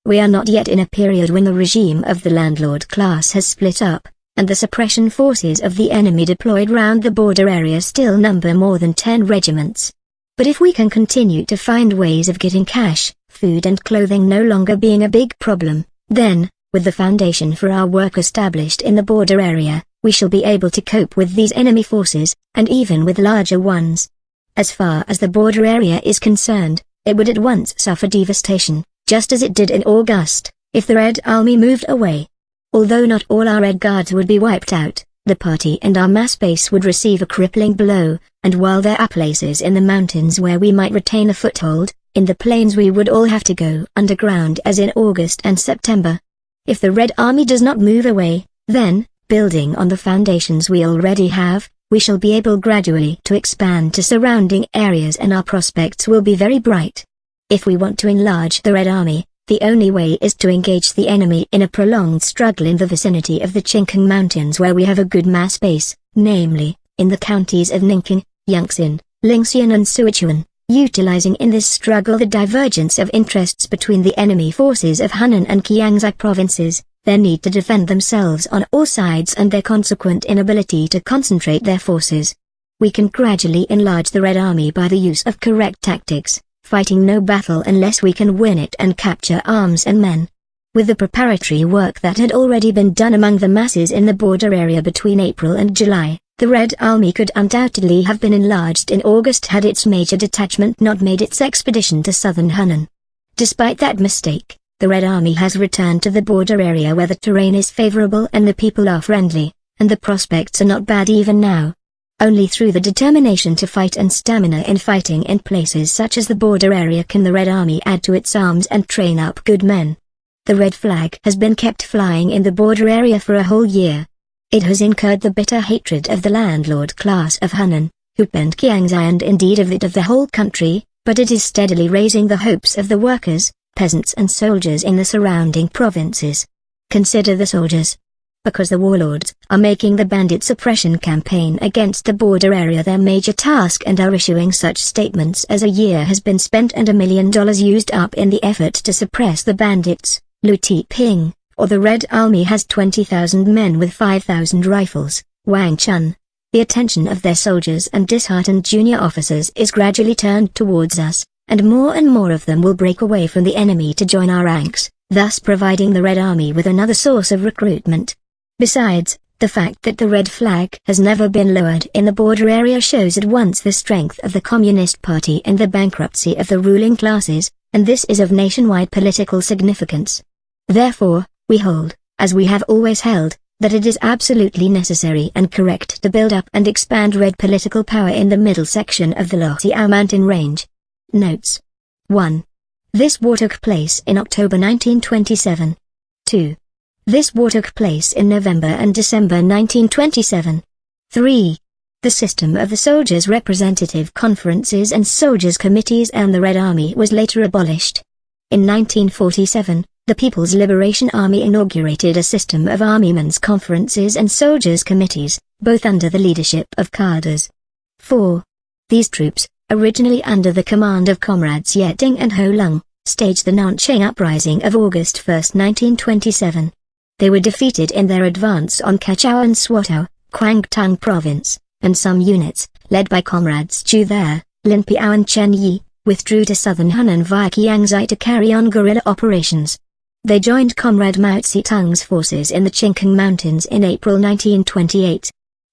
We are not yet in a period when the regime of the landlord class has split up, and the suppression forces of the enemy deployed round the border area still number more than 10 regiments. But if we can continue to find ways of getting cash, food and clothing no longer being a big problem, then, with the foundation for our work established in the border area, we shall be able to cope with these enemy forces, and even with larger ones. As far as the border area is concerned, it would at once suffer devastation, just as it did in August, if the Red Army moved away. Although not all our Red Guards would be wiped out, the party and our mass base would receive a crippling blow, and while there are places in the mountains where we might retain a foothold, in the plains we would all have to go underground as in August and September. If the Red Army does not move away, then, building on the foundations we already have, we shall be able gradually to expand to surrounding areas and our prospects will be very bright. If we want to enlarge the Red Army, the only way is to engage the enemy in a prolonged struggle in the vicinity of the Chingkang Mountains where we have a good mass base, namely, in the counties of Ningqing, Yongxin, Lingxian and Sichuan, utilizing in this struggle the divergence of interests between the enemy forces of Hunan and Kiangsi provinces, their need to defend themselves on all sides and their consequent inability to concentrate their forces. We can gradually enlarge the Red Army by the use of correct tactics, fighting no battle unless we can win it and capture arms and men. With the preparatory work that had already been done among the masses in the border area between April and July, the Red Army could undoubtedly have been enlarged in August had its major detachment not made its expedition to southern Hunan. Despite that mistake, the Red Army has returned to the border area where the terrain is favorable and the people are friendly, and the prospects are not bad even now. Only through the determination to fight and stamina in fighting in places such as the border area can the Red Army add to its arms and train up good men. The red flag has been kept flying in the border area for a whole year. It has incurred the bitter hatred of the landlord class of Hunan, Hupen Kiangsi and indeed of the whole country, but it is steadily raising the hopes of the workers, peasants and soldiers in the surrounding provinces. Consider the soldiers. Because the warlords are making the bandit suppression campaign against the border area their major task and are issuing such statements as a year has been spent and $1 million used up in the effort to suppress the bandits, Lu Ping, or the Red Army has 20,000 men with 5,000 rifles, Wang Chun. The attention of their soldiers and disheartened junior officers is gradually turned towards us, and more of them will break away from the enemy to join our ranks, thus providing the Red Army with another source of recruitment. Besides, the fact that the red flag has never been lowered in the border area shows at once the strength of the Communist Party and the bankruptcy of the ruling classes, and this is of nationwide political significance. Therefore, we hold, as we have always held, that it is absolutely necessary and correct to build up and expand red political power in the middle section of the Loxiao mountain range. Notes. 1. This war took place in October 1927. 2. This war took place in November and December 1927. 3. The system of the soldiers' representative conferences and soldiers' committees and the Red Army was later abolished. In 1947, the People's Liberation Army inaugurated a system of armymen's conferences and soldiers' committees, both under the leadership of cadres. 4. These troops, originally under the command of comrades Yeting and Ho Lung, staged the Nanching Uprising of August 1, 1927. They were defeated in their advance on Kachao and Swatow, Kwangtung Province, and some units, led by comrades Chu there, Lin Piao and Chen Yi, withdrew to southern Hunan via Kiangsi to carry on guerrilla operations. They joined Comrade Mao Tse-Tung's forces in the Chingkang Mountains in April 1928.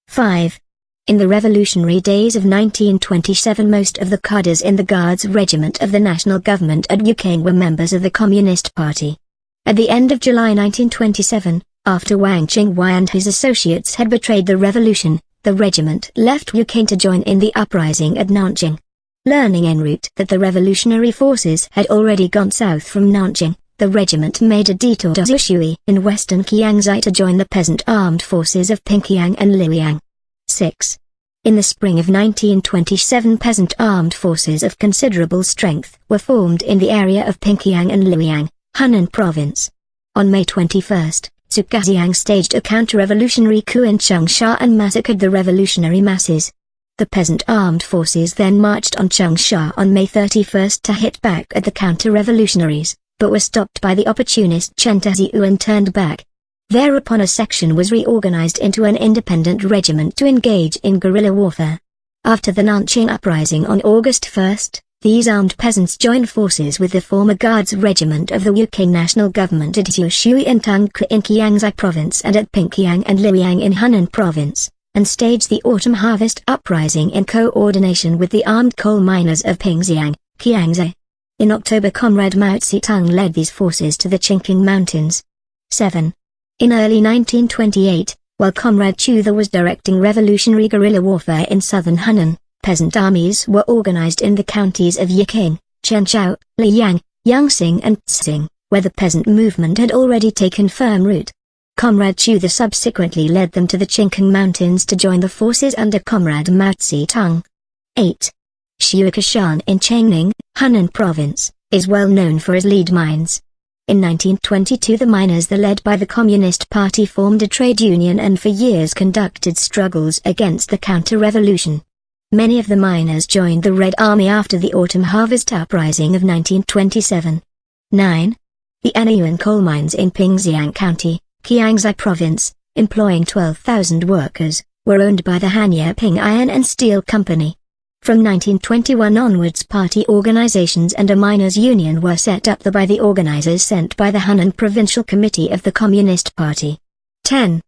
5. In the revolutionary days of 1927 most of the cadres in the Guards Regiment of the national government at Yukang were members of the Communist Party. At the end of July 1927, after Wang Qingwei and his associates had betrayed the revolution, the regiment left Yukang to join in the uprising at Nanjing. Learning en route that the revolutionary forces had already gone south from Nanjing, the regiment made a detour to Zushui in western Kiangsi to join the peasant armed forces of Pinkiang and Liuyang. 6. In the spring of 1927 peasant armed forces of considerable strength were formed in the area of Pinkiang and Liuyang, Hunan Province. On May 21, Zukaziang staged a counter-revolutionary coup in Changsha and massacred the revolutionary masses. The peasant armed forces then marched on Changsha on May 31 to hit back at the counter-revolutionaries, but were stopped by the opportunist Chen Taziu and turned back. Thereupon a section was reorganized into an independent regiment to engage in guerrilla warfare. After the Nanching Uprising on August 1, These armed peasants joined forces with the former Guards Regiment of the UK national government at Yushui in Tungka in Kiangsi province and at Pinkyang and Liuyang in Hunan province, and staged the autumn harvest uprising in coordination with the armed coal miners of Pingxiang, Kiangsi. In October, Comrade Mao Tse-Tung led these forces to the Chingkang Mountains. 7. In early 1928, while Comrade Chutha was directing revolutionary guerrilla warfare in southern Hunan, peasant armies were organized in the counties of Yiqing, Chenchao, Liuyang, Yangsing and Tsing, where the peasant movement had already taken firm root. Comrade Chutha subsequently led them to the Chingkang Mountains to join the forces under Comrade Mao Tse-Tung. 8. Shuikashan in Changning, Hunan Province, is well known for its lead mines. In 1922 the miners led by the Communist Party formed a trade union and for years conducted struggles against the counter-revolution. Many of the miners joined the Red Army after the autumn harvest uprising of 1927. 9. The Anayuan coal mines in Pingxiang County, Kiangsi Province, employing 12,000 workers, were owned by the Hanyaping Iron and Steel Company. From 1921 onwards party organizations and a miners' union were set up by the organizers sent by the Hunan Provincial Committee of the Communist Party. 10.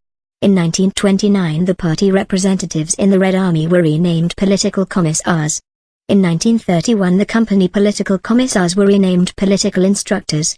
In 1929 the party representatives in the Red Army were renamed political commissars. In 1931 the company political commissars were renamed political instructors.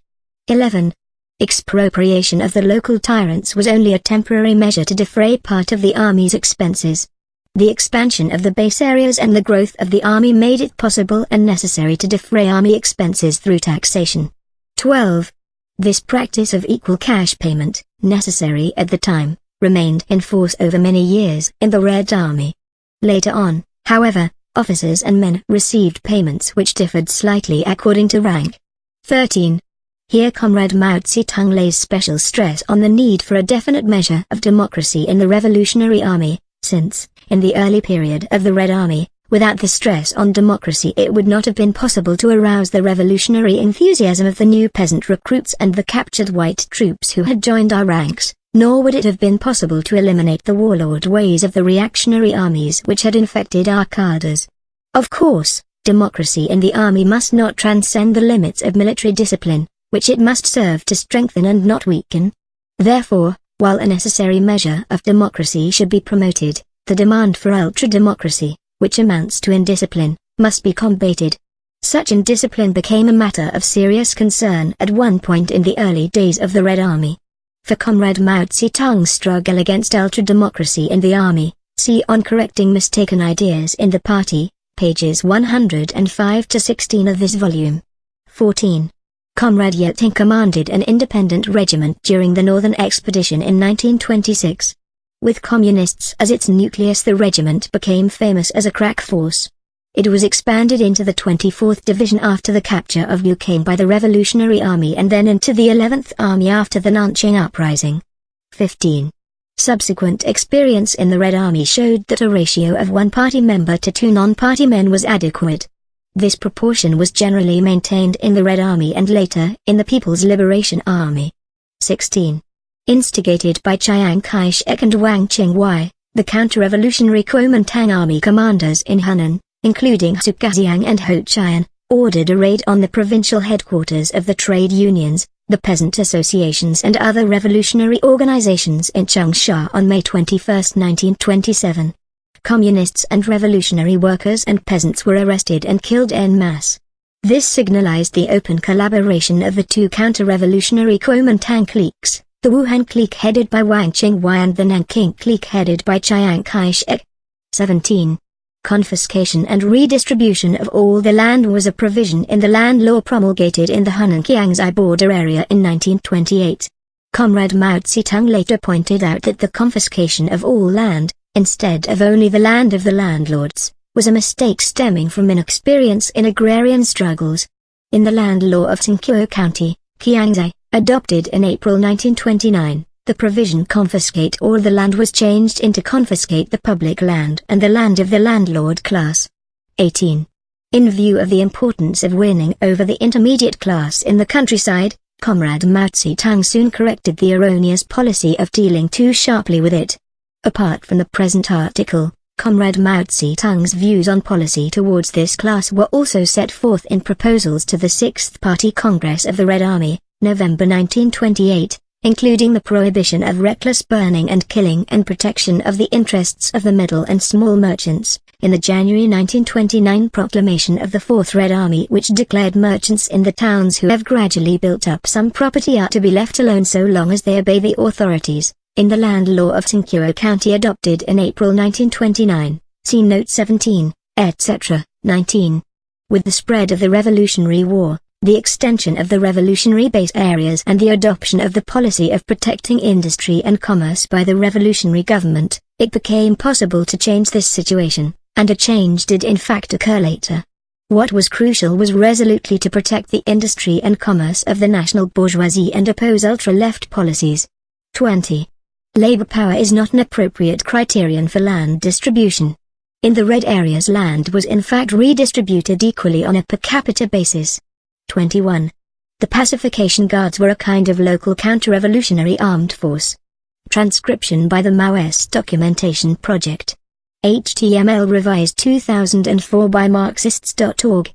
11. Expropriation of the local tyrants was only a temporary measure to defray part of the army's expenses. The expansion of the base areas and the growth of the army made it possible and necessary to defray army expenses through taxation. 12. This practice of equal cash payment, necessary at the time, remained in force over many years in the Red Army. Later on, however, officers and men received payments which differed slightly according to rank. 13. Here Comrade Mao Tse-Tung lays special stress on the need for a definite measure of democracy in the Revolutionary Army, since, in the early period of the Red Army, without the stress on democracy it would not have been possible to arouse the revolutionary enthusiasm of the new peasant recruits and the captured white troops who had joined our ranks, nor would it have been possible to eliminate the warlord ways of the reactionary armies which had infected our cadres. Of course, democracy in the army must not transcend the limits of military discipline, which it must serve to strengthen and not weaken. Therefore, while a necessary measure of democracy should be promoted, the demand for ultra-democracy, which amounts to indiscipline, must be combated. Such indiscipline became a matter of serious concern at one point in the early days of the Red Army. For Comrade Mao Tse-Tung's struggle against ultra-democracy in the army, see on Correcting Mistaken Ideas in the Party, pages 105-16 of this volume. 14. Comrade Yeting commanded an independent regiment during the Northern Expedition in 1926. With communists as its nucleus the regiment became famous as a crack force. It was expanded into the 24th Division after the capture of Yukane by the Revolutionary Army and then into the 11th Army after the Nanjing Uprising. 15. Subsequent experience in the Red Army showed that a ratio of one party member to two non-party men was adequate. This proportion was generally maintained in the Red Army and later in the People's Liberation Army. 16. Instigated by Chiang Kai-shek and Wang Qingwai, the counter-revolutionary Kuomintang army commanders in Hunan, including Su Kaxiang and Ho Chian, ordered a raid on the provincial headquarters of the trade unions, the peasant associations and other revolutionary organizations in Changsha on May 21, 1927. Communists and revolutionary workers and peasants were arrested and killed en masse. This signalized the open collaboration of the two counter-revolutionary Kuomintang cliques, the Wuhan clique headed by Wang Qingwai and the Nanking clique headed by Chiang Kai-shek. 17. Confiscation and redistribution of all the land was a provision in the land law promulgated in the Hunan-Kiangsi border area in 1928. Comrade Mao Tse-Tung later pointed out that the confiscation of all land, instead of only the land of the landlords, was a mistake stemming from inexperience in agrarian struggles. In the land law of Tsingkyo County, Kiangsi, adopted in April 1929, the provision confiscate all the land was changed into confiscate the public land and the land of the landlord class. 18. In view of the importance of winning over the intermediate class in the countryside, Comrade Mao Tse-Tung soon corrected the erroneous policy of dealing too sharply with it. Apart from the present article, Comrade Mao Tse-Tung's views on policy towards this class were also set forth in proposals to the Sixth Party Congress of the Red Army, November 1928, including the prohibition of reckless burning and killing and protection of the interests of the middle and small merchants, in the January 1929 proclamation of the Fourth Red Army, which declared merchants in the towns who have gradually built up some property are to be left alone so long as they obey the authorities, in the land law of Chingkang County adopted in April 1929, see Note 17, etc., 19. With the spread of the Revolutionary War, the extension of the revolutionary base areas and the adoption of the policy of protecting industry and commerce by the revolutionary government, it became possible to change this situation, and a change did in fact occur later. What was crucial was resolutely to protect the industry and commerce of the national bourgeoisie and oppose ultra-left policies. 20. Labor power is not an appropriate criterion for land distribution. In the red areas, land was in fact redistributed equally on a per capita basis. 21. The Pacification Guards were a kind of local counter-revolutionary armed force. Transcription by the Maoist Documentation Project. HTML revised 2004 by Marxists.org.